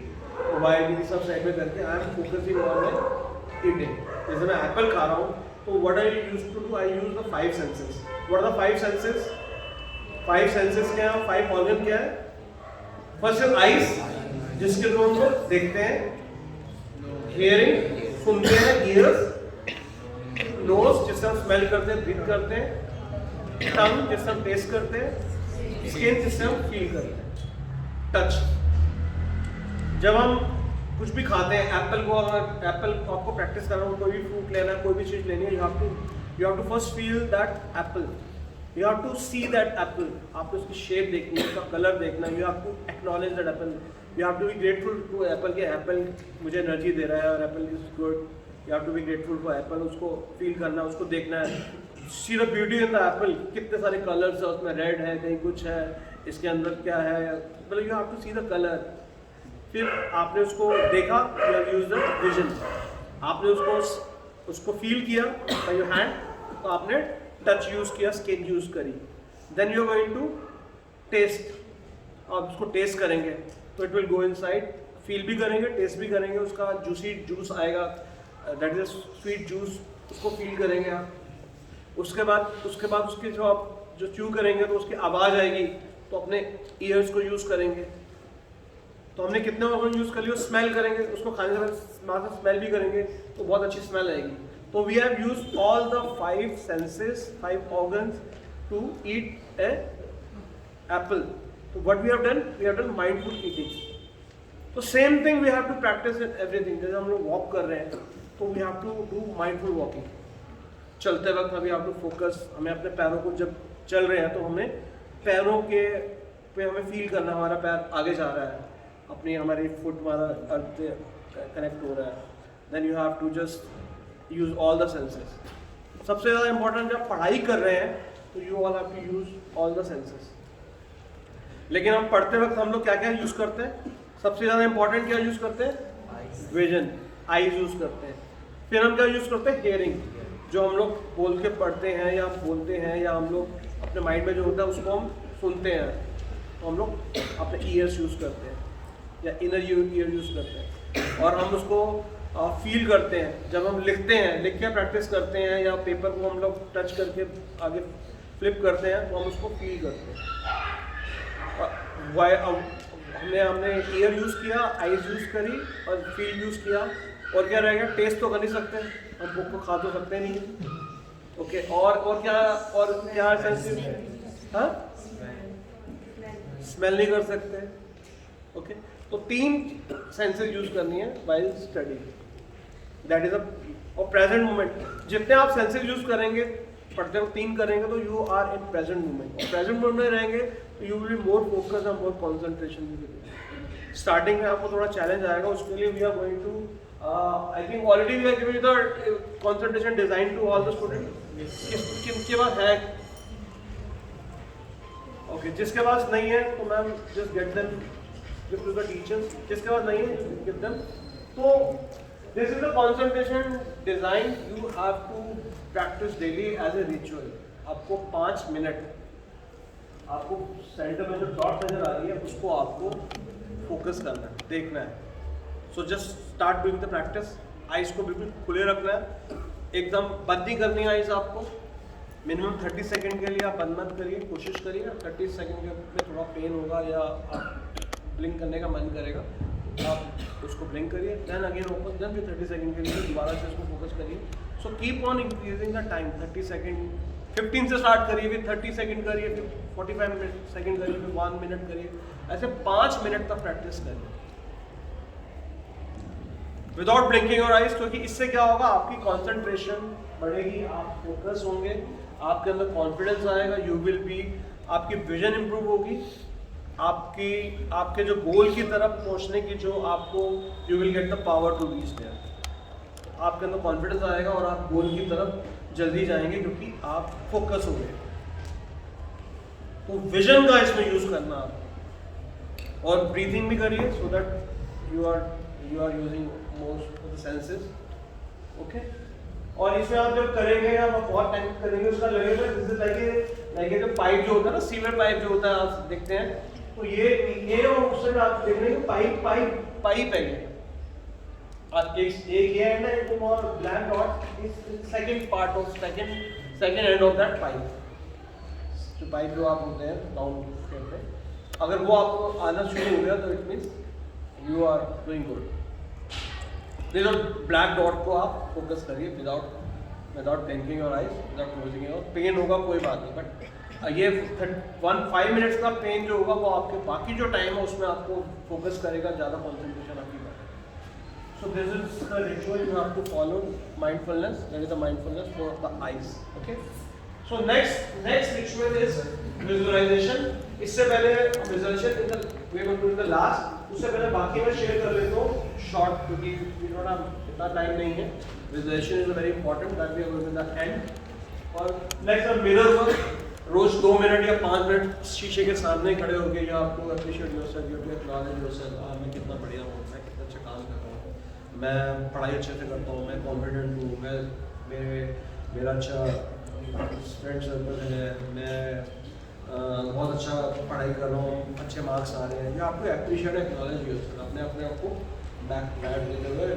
mobile TV सब साइड में करके I am focusing on my eating. जैसे मैं एप्पल खा रहा हूँ तो what I use to do, I use the 5 senses. What are the 5 senses? 5 senses क्या है? 5 ऑर्गन क्या है? फर्स्ट इज आईज, जिसके थ्रू हम लोग देखते हैं. हियरिंग, सुनते हैं, ईयर्स. नोज, जिससे हम स्मेल करते हैं, ब्रीथ करते हैं. टंग, जिससे हम टेस्ट करते हैं. स्किन, जिससे हम फील करते हैं. टच, जब हम कुछ भी खाते हैं, एप्पल को अगर एप्पल आपको प्रैक्टिस करना हो, कोई भी फ्रूट लेना है, कोई भी चीज़ लेनी है, you have to first feel that apple. You have to see that apple. आपको उसकी शेप देखनी है, उसका कलर देखना है. You have to acknowledge that apple. You have to be grateful to apple कि एप्पल मुझे एनर्जी दे रहा है और apple is good. You have to be grateful for apple. उसको फील करना, उसको देखना है. See the beauty in the apple. कितने सारे कलर्स है उसमें, रेड है, कहीं कुछ है, इसके अंदर क्या है. मतलब you have to see the colour. फिर आपने उसको देखा, you have used the vision. आपने उसको फील किया बाय योर हैंड, तो आपने टच यूज किया, स्किन यूज करी. Then you are going to taste. आप उसको टेस्ट करेंगे तो it will go inside. Feel भी करेंगे, टेस्ट भी करेंगे. उसका जूसी जूस आएगा, दैट इज स्वीट जूस. उसको फील करेंगे आप. उसके बाद उसके जो आप जो च्यू करेंगे तो उसकी आवाज़ आएगी, तो अपने ईयर्स को यूज़ करेंगे. तो हमने कितने ऑर्गन यूज कर लिए? स्मेल करेंगे, उसको खाने के बाद स्मेल भी करेंगे तो बहुत अच्छी स्मेल आएगी। तो we have used all the 5 senses, 5 organs to eat a apple. तो what we have done mindful eating. तो same thing we have to practise in everything. जैसे हम लोग वॉक कर रहे हैं तो we have to do mindful walking. चलते वक्त अभी आप लोग फोकस, हमें अपने पैरों को जब चल रहे हैं तो हमें पैरों के पे हमें फील करना, हमारा पैर आगे जा रहा है, अपनी हमारी फुट हमारा अर्थ से कनेक्ट हो रहा है। Then you have to just use all the senses. सबसे ज़्यादा इंपॉर्टेंट जब पढ़ाई कर रहे हैं तो you all have to use all the senses. लेकिन हम पढ़ते वक्त हम लोग क्या क्या यूज करते हैं? सबसे ज़्यादा इंपॉर्टेंट क्या यूज करते हैं? विजन, आईज यूज करते हैं। फिर हम क्या यूज करते हैं? हियरिंग, जो हम लोग बोल के पढ़ते हैं या बोलते हैं या हम लोग अपने माइंड में जो होता है उसको हम सुनते हैं, तो हम लोग अपने ईयर्स यूज़ करते हैं या इनर ईयर यूज़ करते हैं। और हम उसको फील करते हैं जब हम लिखते हैं, लिख के प्रैक्टिस करते हैं या पेपर को हम लोग टच करके आगे फ्लिप करते हैं तो हम उसको फील करते हैं। हमने ईयर यूज़ किया, आईज यूज़ करी और फील यूज़ किया, और क्या रहेगा? टेस्ट तो कर नहीं सकते, हम बुक को खा तो सकते नहीं है। ओके, और क्या सेंस? हाँ, स्मेल नहीं कर सकते। ओके, तो 3 सेंसेस यूज करनी है व्हाइल स्टडी। दैट इज और प्रेजेंट मोमेंट। जितने आप सेंसेस यूज करेंगे, पढ़ते वक्त 3 करेंगे तो you are in present moment. और प्रेजेंट मोमेंट में रहेंगे तो you will be more focus और मोर कॉन्सेंट्रेशन। स्टार्टिंग में आपको थोड़ा चैलेंज आएगा, उसके लिए we are going to I think already we are giving the concentration design to all the students. किसके पास है? Okay, जिसके पास नहीं है तो ma'am just get them, give to the teachers. जिसके पास नहीं है give them. तो this is the concentration design you have to practice daily as a ritual. आपको 5 मिनट, आपको सेंटर में जो डॉट नजर आ रही है उसको आपको फोकस करना है, देखना है। So just start doing the practice. Eyes को बिल्कुल खुले रखना है, एकदम बंद नहीं करनी है आइज आपको। मिनिमम 30 सेकंड के लिए आप बंद मत करिए, कोशिश करिए। 30 सेकंड में थोड़ा पेन होगा या आप ब्लिंक करने का मन करेगा, आप उसको ब्लिंक करिए, देन अगेन ओपन, देन फिर 30 सेकंड के लिए दोबारा से उसको फोकस करिए। So keep on increasing the time. 30 second 15 से स्टार्ट करिए, फिर 30 सेकंड करिए, फिर 45 सेकंड करिए, फिर 1 मिनट करिए। ऐसे 5 मिनट तक प्रैक्टिस करिए विदाउट ब्लिंकिंग और आइज, क्योंकि इससे क्या होगा? आपकी कंसंट्रेशन बढ़ेगी, आप फोकस होंगे, आपके अंदर कॉन्फिडेंस आएगा, यू विल बी, आपकी विजन इंप्रूव होगी, आपके जो गोल की तरफ पहुंचने की जो आपको, you will get the power to reach there. आपके अंदर कॉन्फिडेंस आएगा और आप गोल की तरफ जल्दी जाएंगे क्योंकि आप फोकस होंगे। तो विजन का इसमें यूज करना आप, और ब्रीथिंग भी करिए so that you are using most of the senses. Okay, और इसमें आप जब करेंगे या बहुत टाइम करेंगे उसका लगेगा जैसे लाइक जो पाइप जो होता है ना, सीवर पाइप जो होता है आप देखते हैं, तो ये और उससे आप देख रहे हैं पाइप है ये, और एक ये एंड है, एक और black dot is second part of second end of that pipe. जो पाइप जो आप होते हैं डाउन कहते हैं, अगर वो आपको आना शुरू हो गया तो it means you are doing good. देखो ब्लैक डॉट को आप फोकस करिए without blinking your eyes, without closing your. Pain होगा कोई बात नहीं, बट ये 5 मिनट्स का पेन जो होगा वो आपके बाकी जो टाइम है उसमें आपको फोकस करेगा, ज़्यादा कॉन्सेंट्रेशन आपकी बढ़ेगा। So this is the ritual you have to follow, mindfulness, that is the mindfulness for the eyes. Okay, so next ritual is visualisation. इससे पहले visualisation in the way going to the last, उससे पहले बाकी मैं शेयर कर लेता हूँ शॉर्ट, क्योंकि इतना टाइम नहीं है। Visualisation is very important, that we are going to the end. और नेक्स्ट मिरर वर्क, रोज 2 मिनट या 5 मिनट शीशे के सामने खड़े होकर या आपको appreciate yourself, you to acknowledge yourself, मैं कितना बढ़िया हूँ, मैं कितना अच्छा काम कर रहा हूँ, मैं पढ़ाई अच्छे से करता हूँ, मैं कॉन्फिडेंट हूँ, मेरा अच्छा फ्रेंड सर्कल है, मैं बहुत अच्छा पढ़ाई कर रहा हूँ, अच्छे मार्क्स आ रहे हैं, या आपको अप्रिशिएट एक्नॉलेज योरसेल्फ, अपने आप को बैक देते हुए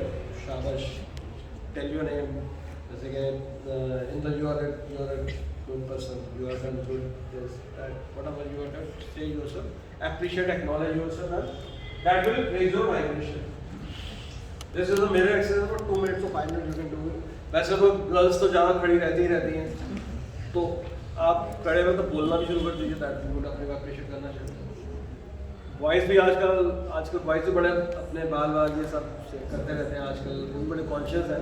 शाबाश, टेल योर नेम, जैसे कि in the you are good person, you are good, yes, that whatever you are done, say yourself, appreciate, acknowledge yourself, and That will raise your vibration. This is a mirror exercise for 2 minutes or 5 minutes you can do it. वैसे तो गर्ल्स तो ज़्यादा खड़ी रहती हैं, तो आप खड़े में तो बोलना भी शुरू कर दीजिए, दैट वुड अपने का अप्रिशिएट करना चाहिए। वॉइस भी आजकल वॉइस भी बड़े अपने बाल ये सब करते रहते हैं आजकल, वो बड़े कॉन्शियस हैं,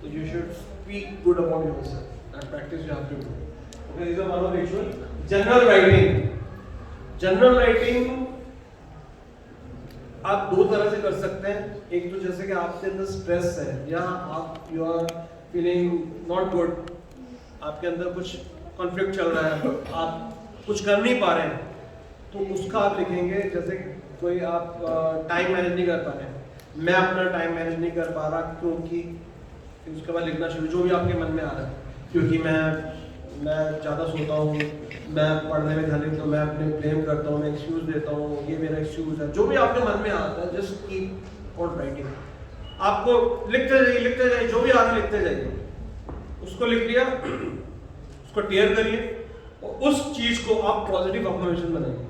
तो you should speak good about yourself, that practice you have to do. Okay, this is one of ritual. Journal writing आप दो तरह से कर सकते हैं। एक तो जैसे कि आपके अंदर स्ट्रेस है या आप you are feeling not good, आपके अंदर कुछ कॉन्फ्लिक्ट चल रहा है, आप कुछ कर नहीं पा रहे हैं, तो उसका आप लिखेंगे। जैसे कोई आप टाइम मैनेज नहीं कर पा रहे हैं, मैं अपना टाइम मैनेज नहीं कर पा रहा क्योंकि, उसके बाद लिखना शुरू जो भी आपके मन में आ रहा है, क्योंकि मैं ज़्यादा सोता हूँ, मैं पढ़ने में ध्यान नहीं, तो मैं अपने ब्लेम करता हूँ, मैं एक्सक्यूज़ देता हूँ, ये मेरा एक्सक्यूज़ है, जो भी आपके मन में आता है जस्ट कीप ऑन राइटिंग। आपको लिखते जाइए, जो भी आ रहा है लिखते जाइए। उसको लिख लिया, उसको टीयर करिए और उस चीज़ को आप पॉजिटिव अफर्मेशन बनाइए।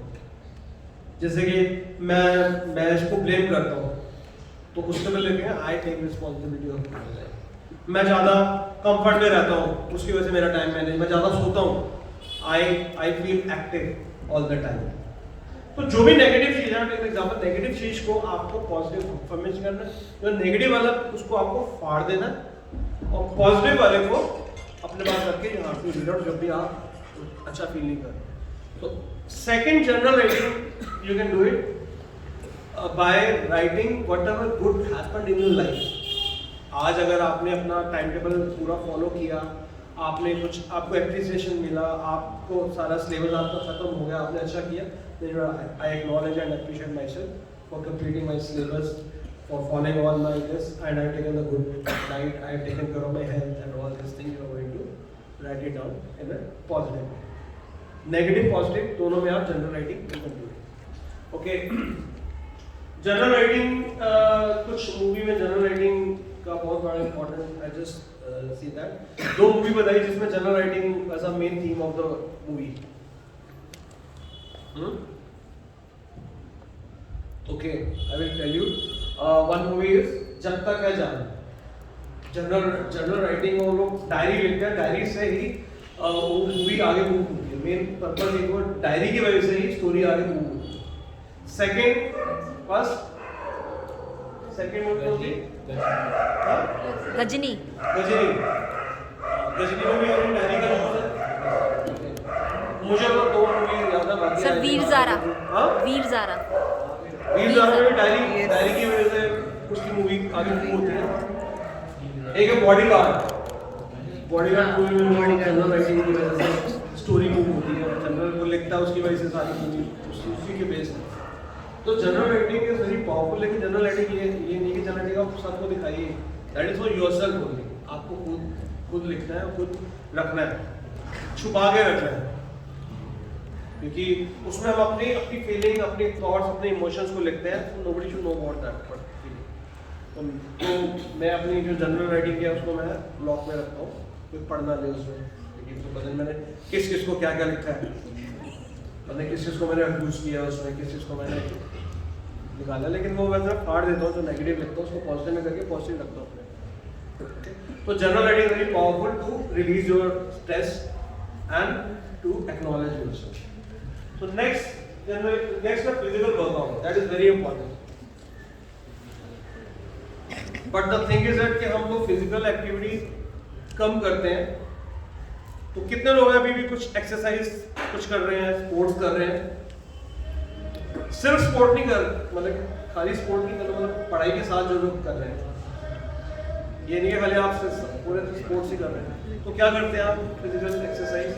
जैसे कि मैं इसको ब्लेम करता हूँ, तो उसके में लिखेंगे I take responsibility of my life. मैं ज़्यादा कंफर्ट में रहता हूँ, उसकी वजह से मेरा टाइम मैनेज, मैं ज़्यादा सोता हूँ, I feel active all the time. तो जो भी नेगेटिव चीज़ है, फॉर एग्जाम्पल नेगेटिव चीज़ को आपको पॉजिटिव अफर्मेशन करना है, जो नेगेटिव वाला उसको आपको फाड़ देना है और पॉजिटिव वाले को अपने पास रख के यहाँ पे रीड आउट जब भी आप अच्छा फील नहीं कर। तो second general writing you can do it by writing what ever good happened in your life. आज अगर आपने अपना टाइम टेबल पूरा फॉलो किया, आपने कुछ आपको एप्रिसिएशन मिला, आपको सारा सिलेबस आपका खत्म हो गया, आपने अच्छा किया, then I acknowledge and appreciate myself for completing my syllabus, for following all my this, and I have taken the good diet, I have taken care of my health and all these things. You are going to write it down in a positive way. Negative, positive, दोनों में आप जनरल राइटिंग कर सकते हैं। ओके, जनरल राइटिंग कुछ मूवी में जनरल राइटिंग का बहुत बड़ा important, I just see that. दो मूवी बताई जिसमें journal writing as a main theme of the movie. Okay, I will tell you. One movie is Jab Tak है जान। जनरल राइटिंग में वो लोग डायरी लिखते हैं, डायरी से ही वो मूवी आगे मूव होती है। मेन पर्पस एक वो डायरी की वजह से ही स्टोरी आगे मूव होती है। सेकंड मूवी होती है गजनी। गजनी में भी अपनी डायरी का यूज है। मुझे तो दो मूवी याद है, बाकी सर वीर ज़ारा। हाँ, वीर ज़ारा में भी डायरी की वजह से उसकी मूवी आगे मूव होती है। एक है बॉडीगार्ड मूवी में जनरल राइटिंग की वजह से स्टोरी मूव होती है, जनरल को लिखता है, उसकी वजह से सारी मूवी उसी के बेस है। तो journal writing is very powerful, लेकिन जनरल राइटिंग ये नहीं कि जनरल राइटिंग आप सबको दिखाइए, that is for yourself only. आपको खुद लिखना है, खुद रखना है, छुपा के रखना है, क्योंकि उसमें हम अपनी फीलिंग, अपने थॉट्स, अपने इमोशंस को लिखते हैं। तो nobody should know about that feeling. तो मैं अपनी जो जनरल राइटिंग है उसको मैं ब्लॉक में रखता हूँ, कोई पढ़ना ले उसमें, क्योंकि तो बदल मैंने किस को क्या लिखा है, मैंने किस चीज़ को मैंने यूज किया उसमें, किस चीज़ को मैंने निकाला। लेकिन वो वैसे फाड़ देता हूँ, जो नेगेटिव लिखता हूँ उसको पॉजिटिव में करके पॉजिटिव रखता हूँ अपने। तो journal writing very powerful to release your stress and to acknowledge yourself. So next is physical workout. That is very important. But the thing is that कि हम लोग physical activity कम करते हैं। तो कितने लोग अभी भी कुछ एक्सरसाइज कुछ कर रहे हैं, स्पोर्ट्स कर रहे हैं। सिर्फ स्पोर्ट नहीं कर, मतलब खाली स्पोर्ट नहीं कर, मतलब पढ़ाई के साथ जो लोग कर रहे हैं, ये नहीं है खाली आप पूरे स्पोर्ट्स ही कर रहे हैं। तो क्या करते हैं आप physical exercise?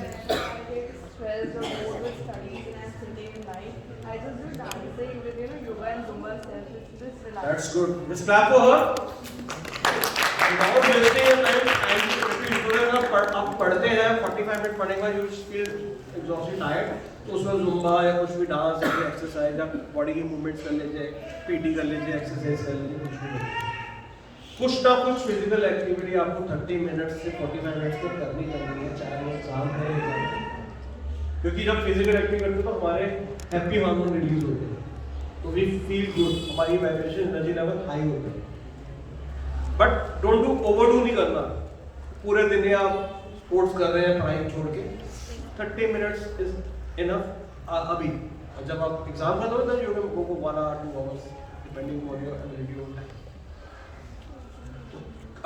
I just do dancing with yoga and Zumba steps. It's just relaxing. That's good. Just clap for her. Without wasting your time, आप पढ़ते हैं 45 मिनट पढ़ने के बाद you feel exhausted, tired, तो उसमें जुम्बा या कुछ भी डांस या एक्सरसाइज या बॉडी की मूवमेंट्स कर लीजिए, पीटी कर लीजिए, एक्सरसाइज कर लीजिए, कुछ भी कुछ ना कुछ फिजिकल एक्टिविटी आपको 30 मिनट से 45 मिनट तक करनी है, चाहे वो एग्जाम है। क्योंकि जब फिजिकल एक्टिविटी करते हैं तो हमारे हैप्पी हार्मोन रिलीज होते हैं, तो वी फील गुड, हमारी वाइब्रेशन एनर्जी लेवल हाई होता है। बट डोंट डू ओवरडू नहीं करना। पूरे दिन या स्पोर्ट्स कर रहे हैं पढ़ाई छोड़ के, 30 मिनट्स इज इनफ। अभी जब आप एग्जाम खत्म होता है you can go for 1 hour 2 hours depending on your ability of time.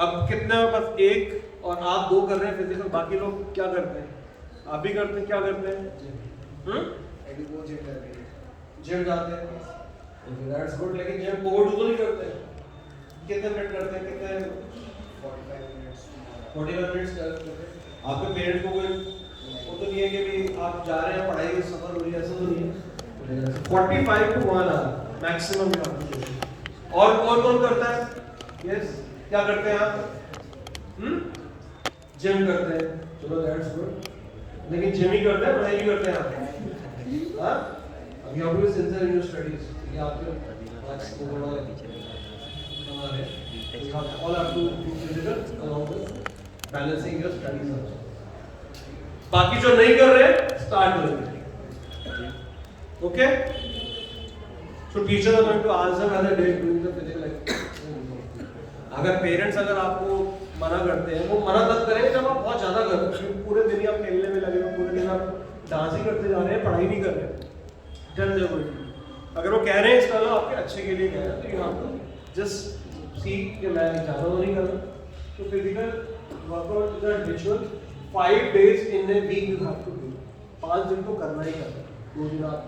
अब कितने बस एक और आप 2 कर रहे हैं फिजिकल, बाकी लोग क्या करते हैं? आप भी करते हैं, क्या करते हैं? जिम जाते हैं, दैट्स गुड, लेकिन जिम ओवरडू तो नहीं करते हैं। कितने मिनट करते हैं? कितने? 45 मिनट्स करते हैं। आपके पेरेंट्स को कोई वो तो नहीं है कि भी आप जा रहे हैं पढ़ाई सफर हो रही है, ऐसा तो नहीं है। 45 to 1 hour मैक्सिमम में आपको। और कौन करता है? यस, क्या करते हैं आप? जिम करते हैं, चलो दैट्स गुड, लेकिन जिम ही करते हैं, पढ़ाई नहीं करते हैं आप। हाँ, अभी आप भी सिंसियर इन योर स्टडीज, ये आपके मार्क्स को बड़ा कमा रहे हैं। You have all have to do physical along with balancing your studies also. बाकी जो नहीं कर रहे स्टार्ट करेंगे, okay? So teachers are going to ask them whether they are doing the physical activity. अगर पेरेंट्स अगर आपको मना करते हैं, वो मना तब करेंगे जब आप बहुत ज्यादा कर रहे हो। पूरे दिन ही आप खेलने में लगे हो, पूरे दिन आप डांस ही करते जा रहे हैं, पढ़ाई नहीं कर रहे हैं, Tell them it. अगर वो कह रहे हैं इस तरह आपके अच्छे के लिए कह रहे हैं, तो you have to just see कि मैं ज़्यादा तो नहीं कर रहा। तो physical workout is a ritual, 5 days in a week you have to do. 5 दिन तो करना ही करना, 2 दिन आप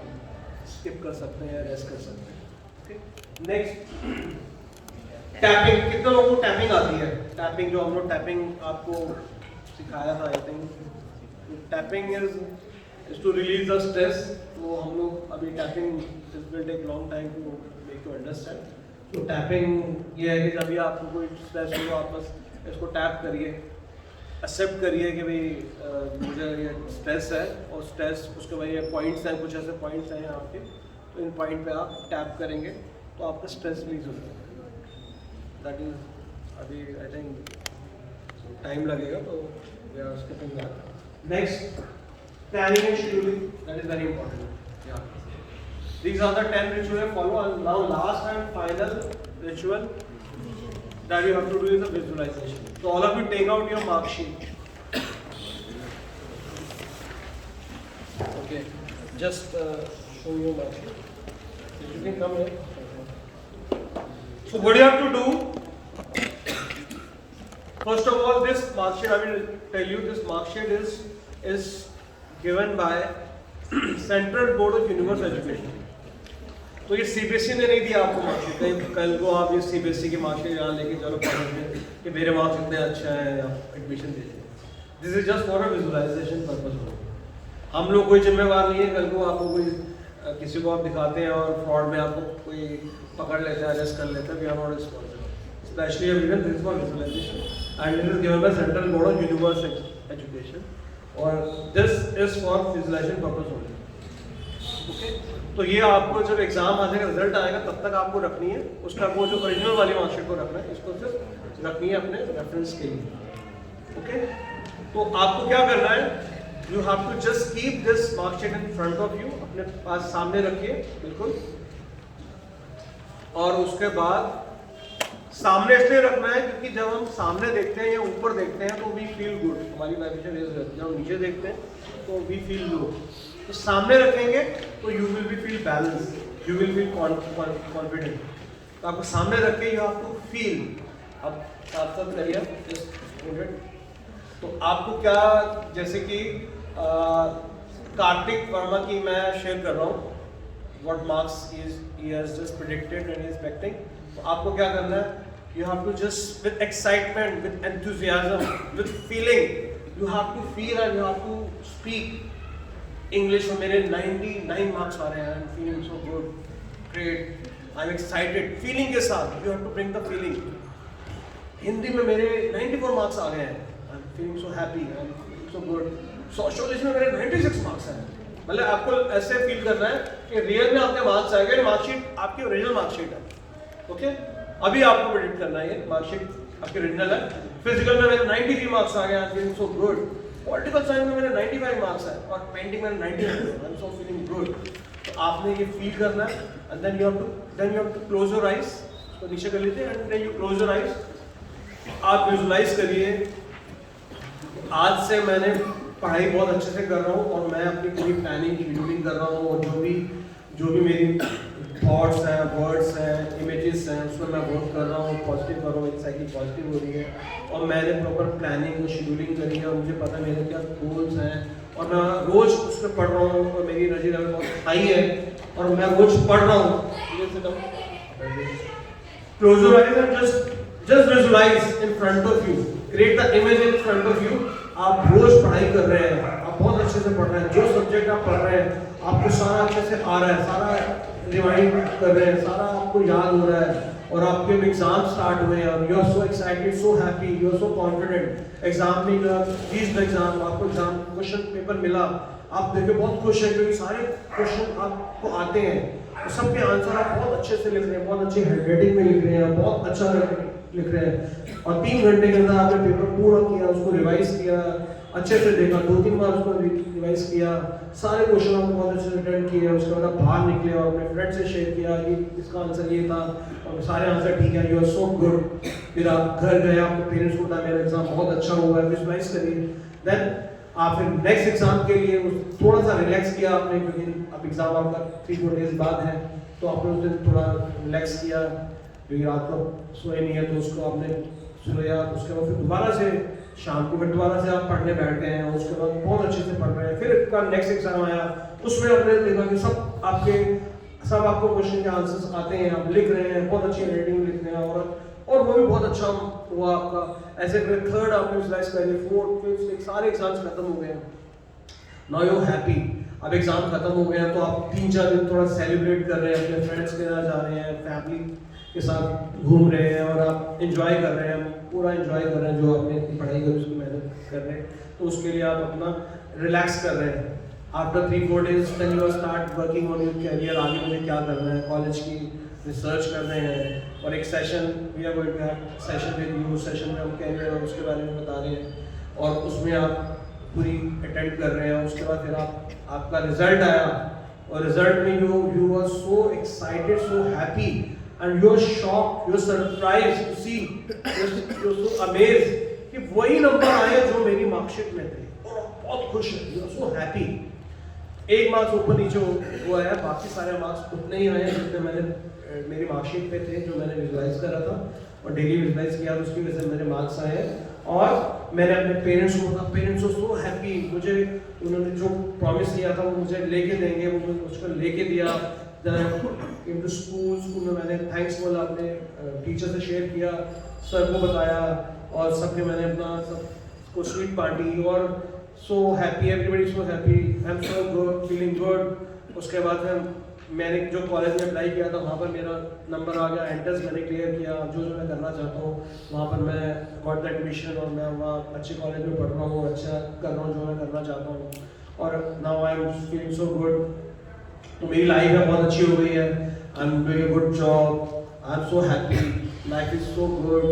स्किप कर सकते हैं या रेस्ट कर सकते हैं। Next, tapping. कितने लोगों को टैपिंग आती है? टैपिंग जो हम लोग टैपिंग आपको सिखाया था, I think tapping is to release the stress. तो हम लोग अभी tapping will take long time to make you understand. तो टैपिंग ये है कि जब भी आपको कोई स्ट्रेस हो आप बस इसको टैप करिए, एक्सेप्ट करिए कि भाई मुझे ये स्ट्रेस है, और स्ट्रेस उसके बाद ये पॉइंट्स हैं, कुछ ऐसे पॉइंट्स हैं आपके, तो इन पॉइंट पे आप टैप करेंगे तो आपका स्ट्रेस रिलीज हो जाएगा। दैट इज अभी आई थिंक टाइम लगेगा, तो we are skipping that. Next, planning and scheduling, that is very important. या these are the 10 rituals I follow, and now last and final ritual that you have to do is the visualization. So all of you take out your mark sheet. Okay, just show your mark sheet. You can come here. So what you have to do? First of all, this mark sheet, I will tell you, this mark sheet is given by Central Board of Universal Education. तो ये सीबीएसई ने नहीं दिया आपको मार्कशीट, कल को आप ये सीबीएसई की मार्कशीट यहाँ लेके चलो पढ़ेंगे कि मेरे मार्क्स इतने अच्छे हैं, आप एडमिशन दीजिए। This is just for a visualisation purpose. हम लोग कोई जिम्मेवार नहीं है, कल को आपको कोई किसी को आप दिखाते हैं और फ्रॉड में आपको कोई पकड़ लेता है, अरेस्ट कर लेता है, we are not responsible. Specially reason this for visualisation and it is given by central board of universal education, और this is for visualisation purpose only. Okay, तो ये आपको जब एग्जाम आ जाएगा, रिजल्ट आएगा, तब तक आपको रखनी है। उसका वो जो ओरिजिनल वाली मार्कशीट को रखना है, इसको सिर्फ रखनी है अपने रेफरेंस के लिए। ओके, तो आपको क्या करना है? You have to just keep this marksheet in front of you, अपने पास सामने रखिए बिल्कुल। और उसके बाद सामने इसलिए रखना है क्योंकि जब हम सामने देखते हैं या ऊपर देखते हैं तो वी फील गुड, हमारी वाइब्रेशन रेज रहती है। जब हम नीचे देखते हैं तो वी फील लो। तो सामने रखेंगे तो you will B feel balance, you will feel confident. तो आपको सामने रख के यू हैव टू फील। अब साथ साथ करिए जस्ट। तो आपको क्या, जैसे कि कार्तिक वर्मा की मैं शेयर कर रहा हूँ, what marks he has just predicted and is expecting. तो आपको क्या करना है? You have to just with excitement, with enthusiasm, with feeling, you have to feel and you have to speak English में। मेरे 99 मार्क्स आ रहे हैं, I am feeling so good, great, I am excited, feeling के साथ you have to bring the feeling. Hindi में मेरे 94 मार्क्स आ गए हैं, I am feeling so happy, I am feeling so good. Sociology में मेरे 96 मार्क्स हैं। मतलब आपको ऐसे फील करना है कि रियल में आपके मार्क्स आ गए, मार्कशीट आपकी ओरिजिनल मार्कशीट है। ओके, अभी आपको प्रेडिक्ट करना है ये मार्कशीट आपकी ओरिजिनल है। फिजिकल में मेरे 93 मार्क्स आ गए, आई am feeling so good. Political science में मेरे 95 मार्क्स है और पेंटिंग में 90 है, I am so feeling good. तो आपने ये फील करना है and then you have to close your eyes, तो नीचे कर लीजिए and then you close your eyes. आप विजुलाइज करिए आज से मैंने पढ़ाई बहुत अच्छे से कर रहा हूँ और मैं अपनी पूरी प्लानिंग शेड्यूलिंग कर रहा हूँ और जो भी मेरी थॉट्स हैं, वर्ड्स हैं, इमेजेस हैं, उसमें मैं वर्क कर रहा हूँ, पॉजिटिव कर रहा हूँ, एक्साइटली पॉजिटिव हो रही है और मैंने प्रॉपर प्लानिंग और शेड्यूलिंग करी है और मुझे पता है मेरे क्या गोल्स हैं और मैं रोज उसमें पढ़ रहा हूँ और मेरी एनर्जी लेवल बहुत हाई है और मैं रोज पढ़ रहा हूँ। Close your eyes and just visualise in front of you, create the image in front of you. आप रोज पढ़ाई कर रहे हैं, आप बहुत अच्छे से पढ़ रहे हैं, जो सब्जेक्ट आप पढ़ रहे हैं आपको सारा अच्छे से आ रहा है, सारा रिवाइंड कर रहे हैं, सारा आपको याद हो रहा है और आपके एग्जाम स्टार्ट हुए हैं और you are so excited, so happy, you are so confident. Exam में एग्जाम आपको एग्जाम क्वेश्चन पेपर मिला, आप देखिए बहुत खुश हैं क्योंकि सारे क्वेश्चन आपको आते हैं, तो सबके आंसर आप बहुत अच्छे से लिख रहे हैं, बहुत अच्छी हैंडराइटिंग में लिख रहे हैं, बहुत अच्छा लिख रहे हैं और 3 घंटे के अंदर आपने पेपर पूरा किया, उसको रिवाइज किया, अच्छे से देखा, 2-3 बार उसको रिवाइज किया, सारे क्वेश्चन आपने बहुत अच्छे से अटेंड किए, उसके बाद आप बाहर निकले और अपने फ्रेंड से शेयर किया कि इसका आंसर ये था और सारे आंसर ठीक है, यू आर सो गुड। फिर आप घर गए, आपके पेरेंट्स को बताया मेरा एग्जाम बहुत अच्छा हुआ है, विजुलाइज करिए। देन आप फिर नेक्स्ट एग्जाम के लिए थोड़ा सा रिलैक्स किया आपने क्योंकि अब एग्जाम आपका 3-4 डेज बाद है, तो आपने उस दिन थोड़ा रिलैक्स किया क्योंकि रात को सोए नहीं है, तो उसको आपने सोया, उसके बाद फिर दोबारा से शाम को फिर दोबारा से आप पढ़ने बैठ गए हैं, उसके बाद बहुत अच्छे से पढ़ रहे हैं। फिर का नेक्स्ट एग्जाम आया, उसमें आपने देखा कि सब आपको क्वेश्चन के आंसर्स आते हैं, आप लिख रहे हैं, बहुत अच्छी रेटिंग लिख रहे हैं और वो भी बहुत अच्छा हुआ आपका। ऐसे फिर थर्ड आपने विजुलाइज कर लिया, फोर्थ, फिफ्थ, सारे एग्जाम्स खत्म हो गए हैं, नाउ यू हैप्पी। अब एग्जाम खत्म हो गए हैं तो आप 3-4 दिन थोड़ा सेलिब्रेट कर रहे हैं, अपने फ्रेंड्स के साथ जा रहे हैं, फैमिली के साथ घूम रहे हैं और आप एंजॉय कर रहे हैं, पूरा एंजॉय कर रहे हैं जो आपने इतनी पढ़ाई करी उसकी मेहनत कर रहे हैं, तो उसके लिए आप अपना रिलैक्स कर रहे हैं। After 3-4 days then you start working on your career, आगे मुझे क्या करना है, कॉलेज की रिसर्च कर रहे हैं और एक session we are going to have session with you, session में हम कैरियर और उसके बारे में बता रहे हैं और उसमें आप पूरी अटेंड कर रहे हैं। उसके बाद फिर आपका रिजल्ट आया और रिजल्ट में you are so excited, so happy and you're shocked, you're surprised to see, you're so amazed कि वही नंबर आए जो मेरी मार्कशीट में थे और बहुत खुश है, you're so happy। 1 मार्क्स ऊपर नीचे हुआ है, बाकी सारे मार्क्स उतने ही आए जितने मैंने मेरी मार्कशीट पे थे, जो मैंने विजुलाइज करा था और डेली विजुलाइज किया, तो उसकी वजह से मेरे मार्क्स आए हैं। और मैंने अपने पेरेंट्स को बोला, पेरेंट्स वर सो हैप्पी, मुझे उन्होंने जो प्रॉमिस किया था वो मुझे लेके देंगे, वो मुझे उसको लेके दिया। इन स्कूल में मैंने थैंक्स बोला, अपने टीचर से शेयर किया, सर को बताया और सबके मैंने अपना सबको स्वीट पार्टी और so happy, everybody so happy, I am so good, feeling good. उसके बाद मैंने जो कॉलेज में अप्लाई किया था वहाँ पर मेरा नंबर आ गया, एंट्रेंस मैंने क्लियर किया, जो मैं करना चाहता हूँ वहाँ पर मैं गॉट द एडमिशन और मैं वहाँ अच्छे कॉलेज में पढ़ रहा हूँ, अच्छा कर रहा हूँ जो मैं करना चाहता हूँ और now I am feeling so good. तो मेरी लाइफ है बहुत अच्छी हो गई है, I am doing a good job, I am so happy, life is so good.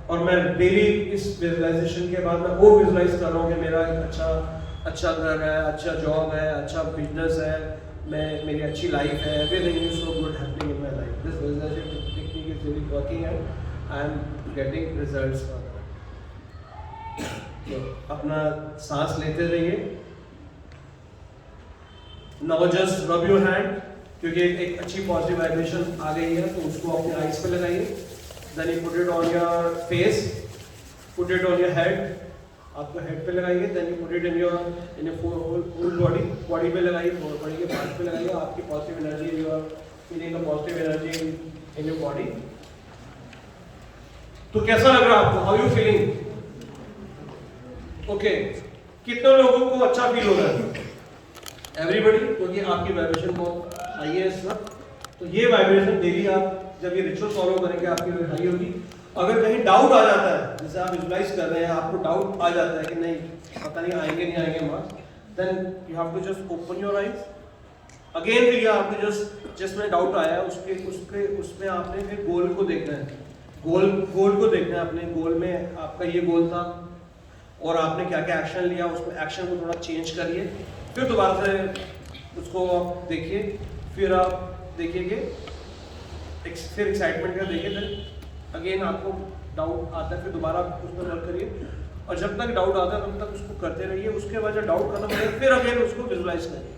और मैं डेली इस विजुलाइजेशन के बाद मैं वो विजुलाइज कर रहा हूँ कि मेरा एक अच्छा घर है, अच्छा जॉब है, अच्छा बिजनेस है, मेरी अच्छी लाइफ है, everything is so good happening in my life. This visualisation technique is really working and I am getting results for that. तो अपना सांस लेते रहिए। Now just rub your hand, क्योंकि एक अच्छी पॉजिटिव वाइब्रेशन आ गई है, तो उसको अपने आईज पे लगाइए। Then you put it on your face, put it on your head, आपका हेड पे लगाइए। Then you put it in your whole body पे लगाइए, बॉडी के पार्ट पे लगाइए। आपकी positive energy, you are feeling the positive energy in your body. तो कैसा लग रहा है आपको? How you feeling? ओके, कितने लोगों को अच्छा फील हो रहा है? एवरीबॉडी, क्योंकि आपकी वाइब्रेशन बहुत हाई है इस वक्त। तो ये वाइब्रेशन डेली आप जब ये रिचुअल फॉलो करेंगे आपकी हाई होगी। अगर कहीं डाउट आ जाता है, जैसे आप विजुलाइज कर रहे हैं, आपको डाउट आ जाता है कि नहीं पता नहीं आएंगे नहीं आएंगे marks, then you have to just open your eyes again. फिर आपने जिसमें डाउट आया है उसमें आपने फिर गोल को देखना है, गोल को देखना है। अपने गोल में आपका ये गोल था और आपने क्या क्या एक्शन लिया, उसको एक्शन को थोड़ा चेंज करिए, फिर दोबारा से उसको आप देखिए, फिर आप देखिए कि फिर एक्साइटमेंट का देखिए, फिर अगेन आपको डाउट आता है, फिर दोबारा उस पर वर्क करिए, और जब तक डाउट आता है तब तक उसको करते रहिए। उसके बाद जब डाउट खत्म हो जाए फिर अगेन उसको विजुलाइज करिए।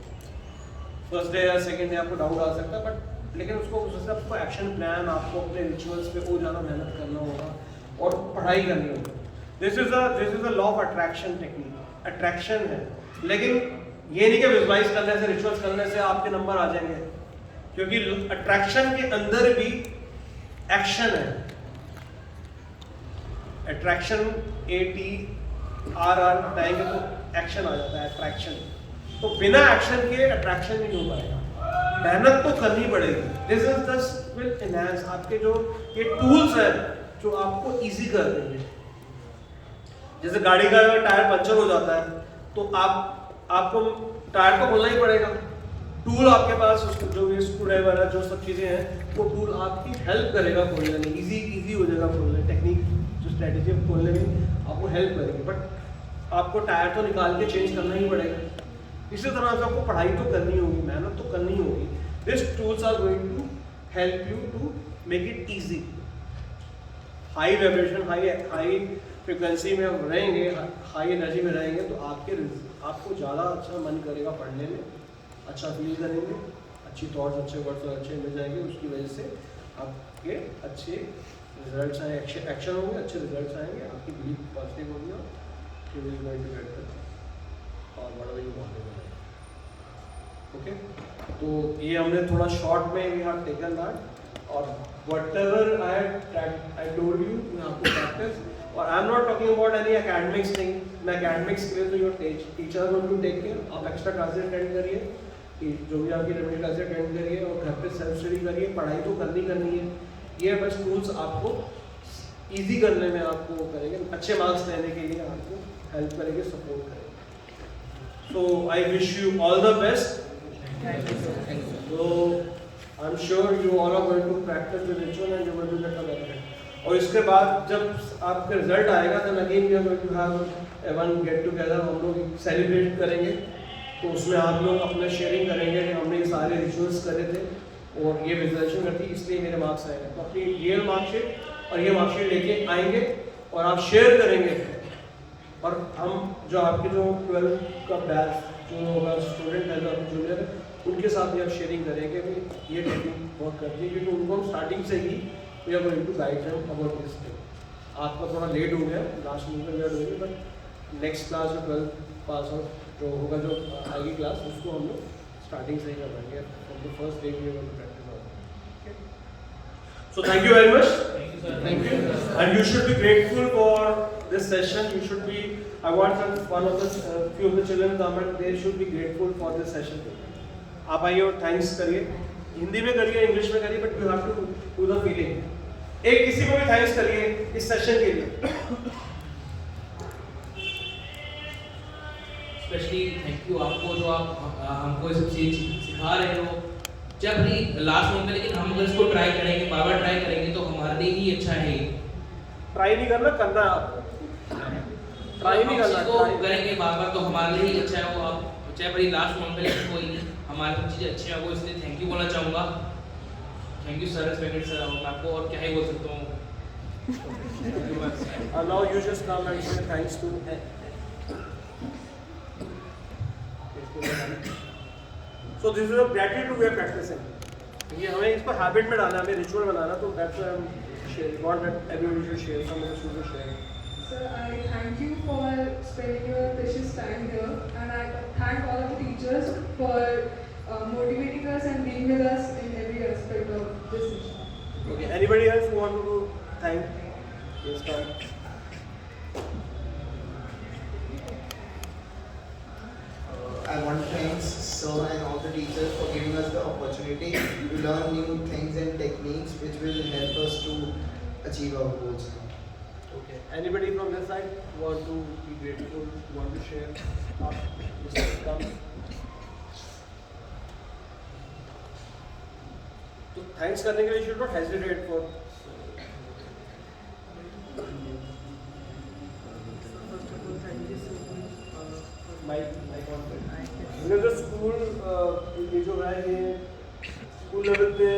फर्स्ट डे या सेकेंड डे आपको डाउट आ सकता है, बट लेकिन उसको आपको एक्शन प्लान, आपको अपने रिचुअल्स पे और ज़्यादा मेहनत करना होगा और पढ़ाई करनी होगी। This is a law of attraction technique. Attraction है, लेकिन ये नहीं कि विजुलाइज करने से, रिचुअल्स करने से आपके नंबर आ जाएंगे, क्योंकि अट्रैक्शन के अंदर भी एक्शन है। अट्रैक्शन ATRR बताएंगे तो एक्शन आ जाता है, अट्रैक्शन। तो बिना एक्शन के अट्रैक्शन नहीं हो पाएगा, मेहनत तो करनी पड़ेगी। This is just will enhance आपके जो ये टूल्स हैं जो आपको इजी कर देंगे। जैसे गाड़ी का टायर पंचर हो जाता है तो आपको टायर को खोलना ही पड़ेगा। टूल आपके पास, उसको जो ये स्क्रू ड्राइवर है, जो सब चीज़ें हैं, वो टूल आपकी हेल्प करेगा खोलने में, इजी हो जाएगा खोलने। टेक्निक जो स्ट्रेटेजी खोलने में आपको हेल्प करेगी, बट आपको टायर तो निकाल के चेंज करना ही पड़ेगा। इसी तरह से आपको पढ़ाई तो करनी होगी, मेहनत तो करनी होगी। This tools are going to help you to make it easy. High vibration, high frequency में हम रहेंगे, हाई एनर्जी में रहेंगे, तो आपको ज़्यादा अच्छा मन करेगा पढ़ने में, अच्छा फील करेंगे, अच्छी थॉट्स, अच्छे वर्ड्स अच्छे मिल जाएंगे। उसकी वजह से आपके अच्छे रिजल्ट्स आए, एक्शन होंगे, अच्छे रिजल्ट्स आएंगे, आपकी बिलीफ पॉजिटिव होगी और you will going to get that और व्हाटएवर यू वांट। ओके, तो ये हमने थोड़ा शॉर्ट में वी हैव टेकन दैट, और व्हाटएवर आई टोल्ड यू मैं आपको प्रैक्टिस। और I am not talking about any academics thing. मैं एकेडमिक्स के लिए तो your teacher going to take care. आप एक्स्ट्रा क्लासेस अटेंड करिए, जो भी आपकी रेमेडी क्लासेस अटेंड करिए, और घर पे सेल्फ स्टडी करिए। पढ़ाई तो करनी है, ये बस टूल्स आपको इजी करने में आपको करेंगे, अच्छे मार्क्स लेने के लिए आपको हेल्प करेंगे, सपोर्ट करेंगे। So I wish you all the best. So I'm sure you all are going to practice the ritual and you're going to get the benefit. और इसके बाद जब आपका रिजल्ट आएगा then again we are going to have one get together, हम लोग सेलिब्रेट करेंगे। तो उसमें आप लोग अपना शेयरिंग करेंगे कि हमने ये सारे रिचुअल्स करे थे और ये विजुअलाइजेशन करती, इसलिए मेरे मार्क्स आए हैं। तो अपनी रियल मार्कशीट और ये मार्कशीट लेके आएंगे और आप शेयर करेंगे। और हम जो आपके जो 12th का बैच जो होगा, स्टूडेंट है, जो आपके जूनियर है, उनके साथ भी आप शेयरिंग करेंगे कि ये टेक्निक वर्क करती है, क्योंकि उनको हम स्टार्टिंग से ही we are going to guide them about this thing. आपका थोड़ा लेट हो गया, लास्ट मिनट में लेट हो गया, बट नेक्स्ट क्लास जो 12th पास आउट जो होगा, जो आएगी क्लास, उसको हम लोग स्टार्टिंग से ही करवाएंगे। From the first day we are going to practise. So thank you very much. Thank you. And you should be grateful for this session. You should be. I want one of the few of the children come and they should be grateful for this session. आप आइए और थैंक्स करिए, हिंदी में करिए, इंग्लिश में करिए, but you have to do the feeling. एक किसी को भी थैंक्स करिए इस सेशन के लिए। स्पेशली थैंक यू आपको, जो आप हमको ये सब चीज सिखा रहे हो। जब भी लास्ट मोमेंट, लेकिन हम अगर इसको ट्राई करेंगे, बार बार ट्राई करेंगे, तो हमारे लिए ही अच्छा है। ट्राई नहीं करना, करना है आपको। ट्राई नहीं करना, इसको करेंगे बार बार तो हमारे लिए ही अच्छा है। वो आप चाहे बड़ी लास्ट मोमेंट पे, लेकिन कोई नहीं, हमारी सब चीज़ें अच्छी हैं वो, इसलिए थैंक यू बोलना चाहूँगा। Thank you sir, respected sir. मैं आपको और क्या ही बोल सकता हूँ। Now you just come and say thanks to. So this is a gratitude we are practicing. ये हमें इस पर हैबिट में डालना है, हमें रिचुअल बनाना, तो that's why I'm sharing. Want that everybody should share. Some of us should share. Sir, I thank you for spending your precious time here, and I thank all of the teachers for motivating us and being with us in every aspect of this mission. Okay. Anybody else who want to thank? Yes, come. I want to thank sir and all the teachers for giving us the opportunity to learn new things and techniques which will help us to achieve our goals. Okay. Anybody from this side want to be grateful? Want to share? Mr. Come. तो थैंक्स करने के लिए should not hesitate for. First of all, thank you so much. My confidence. जो स्कूल ये जो है ये स्कूल लेवल पे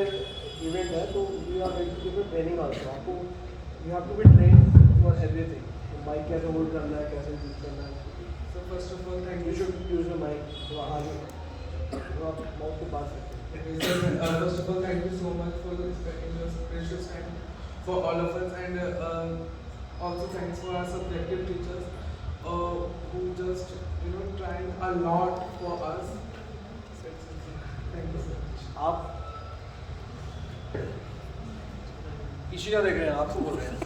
इवेंट है तो we are going to give training also आपको you have to be train for everything mic कैसे होल्ड करना है कैसे यूज करना है So first of all, thank you you. Should use your mike तो आगे तो आप माउथ पे बात सकते हैं First of all, thank you so much for spending your precious time for all of us, and also thanks for our subjective teachers who just tried a lot for us. Thank you so much. आप इशिका देख रहे हैं आपको बोल रहे हैं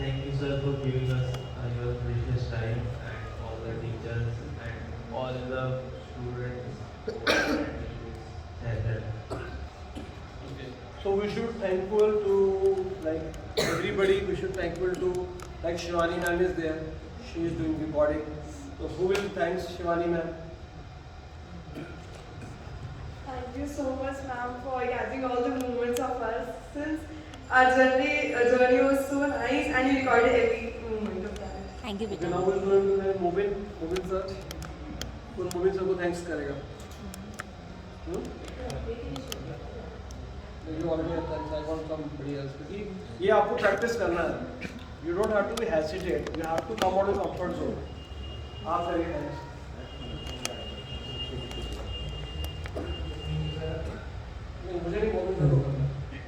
Thank you, sir, for giving us your precious time, and all the teachers and all the students who attended. So we should thankful to like everybody. We should thankful to like Shivani ma'am is there. She is doing recording. So who will thanks Shivani ma'am? Thank you so much, ma'am, for gathering all the moments of us. Since our journey was so nice, and you recorded every moment of that. Thank you, Okay, beta. now we're going to the Mobin sir. कौन Mobin sir को thanks करेगा? You already have thanks. I want somebody else. क्योंकि ये आपको practice करना है. You don't have to be hesitate. You have to come out of comfort zone. आप करिए thanks. नहीं मुझे नहीं Mobin sir होगा.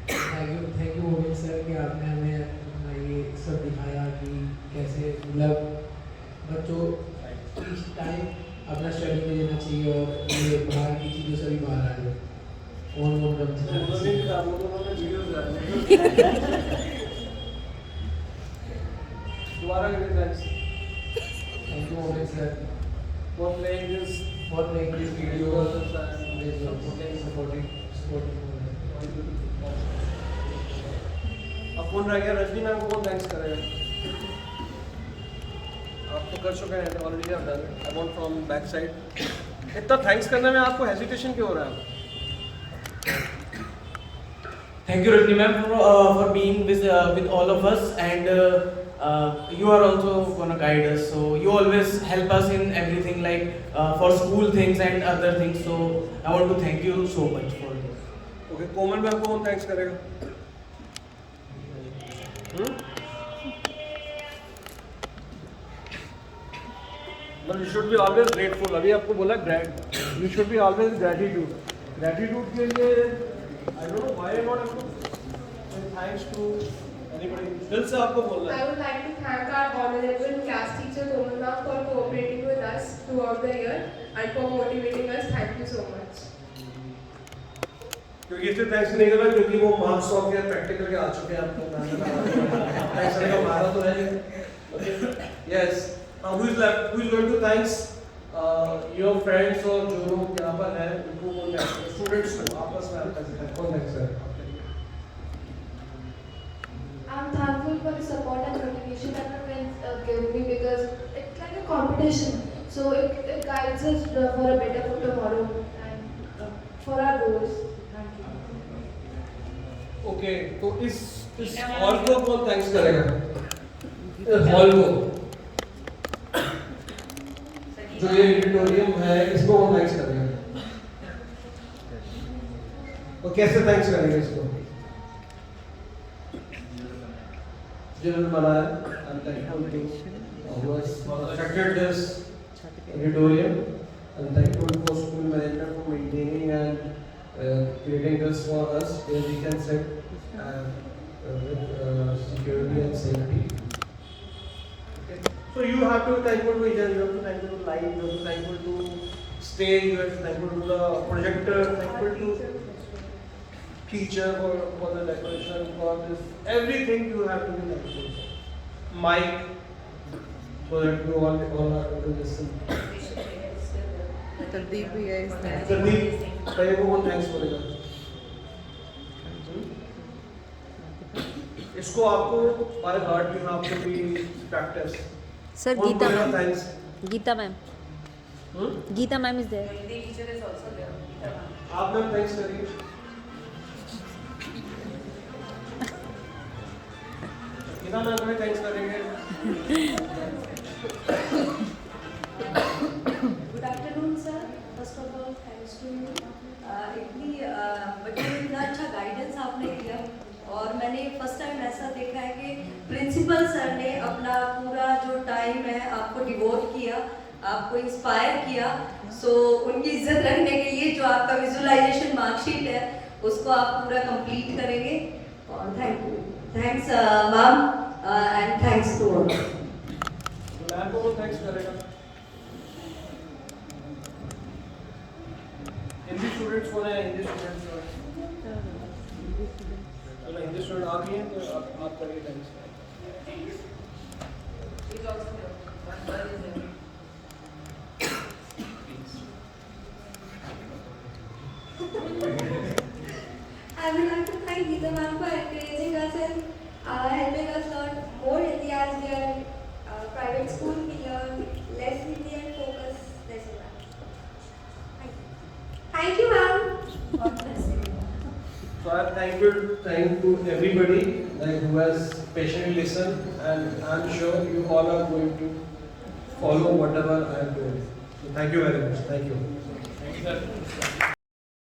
थैंक यू मोबिन सर कि आपने हमें ये सब दिखाया कि कैसे मतलब बच्चों इस टाइम अपना स्टडी में देना चाहिए और ये बाहर की चीज़ों से भी बाहर आ जाए फोन कम चलाना चाहिए। दोबारा करिए thanks. Thank you Mobin sir For playing this video supporting. अब कौन रह गया रजनी मैम को कौन थैंक्स करेगा आप तो कर चुके हैं ऑलरेडी आप done I want from back side इतना थैंक्स करने में आपको हेजिटेशन क्यों हो रहा है Thank you, Rajni ma'am, for being with all of us, and you are also gonna guide us. So you always help us in everything, like for school things and other things. So I want to thank you so much for this. Okay Komal ma'am को कौन थैंक्स करेगा But you should be always grateful. अभी आपको बोला you should be always gratitude. Gratitude के लिए I don't know why not आपको thanks to anybody. दिल से आपको बोलना है. I would like to thank our honorable class teacher Komal ma'am for cooperating with us throughout the year and for motivating us. Thank you so much. क्योंकि इसलिए थैंक्स नहीं करना क्योंकि वो मार्क्स ऑफ के प्रैक्टिकल के आ चुके हैं आपको थैंक्स करने का मारा तो है okay yes now who is left who is going to thanks your friends और जो लोग यहां पर हैं उनको कौन स्टूडेंट्स को आपस में कौन थैंक्स करें I'm thankful for the support and motivation that my friends give me because it's like a competition. So it guides us for a better for tomorrow and for our goals. Thank you. Okay तो इस हॉल को कौन थैंक्स करेगा हॉल को जो ये ऑडिटोरियम है इसको कौन थैंक्स करेगा और कैसे थैंक्स करेंगे इसको जिन्होंने बनाया I'm thankful to who has constructed this auditorium. I'm thankful for school management for maintaining and creating this for us where we can sit with security and safety. Okay. So you have to be thankful to each other. You have to be thankful to light. You have to be thankful to stage. You have to be thankful to the projector. Thankful to teacher for the decoration, for this everything you have to be thankful for. Mic, so that you all are able to listen. Tardeep bhaiya is there. Tardeep, कहीं को कौन thanks बोलेगा? इसको आपको by heart you have to be practice. Sir, कौन Geeta बोलेगा ma'am. thanks? Geeta ma'am. Geeta ma'am is there. आप मैम thanks करिए. गीता मैम को भी thanks करेंगे. best to you. इतनी बच्चों को इतना अच्छा गाइडेंस आपने दिया और मैंने फर्स्ट टाइम ऐसा देखा है कि प्रिंसिपल सर ने अपना पूरा जो टाइम है आपको डिवोट किया, आपको इंस्पायर किया। सो उनकी इज्जत रखने के लिए जो आपका विजुअलाइजेशन मार्कशीट है उसको आप पूरा कंप्लीट करेंगे और thanks ma'am and thanks to all. Ma'am को थैंक्स करेगा। हिंदी स्टूडेंट्स कौन है? हिंदी स्टूडेंट्स चलो हिंदी स्टूडेंट आप ही हैं तो आप करिए thanks. I would like to thank Geeta ma'am for encouraging us and helping us learn more Hindi as we are in private school. We learn less Hindi and focus less on that. Thank you, ma'am. God bless you. So I thank to everybody like who has patiently listened, and I'm sure you all are going to follow whatever I am doing. So thank you very much. Thank you. Thank you, sir.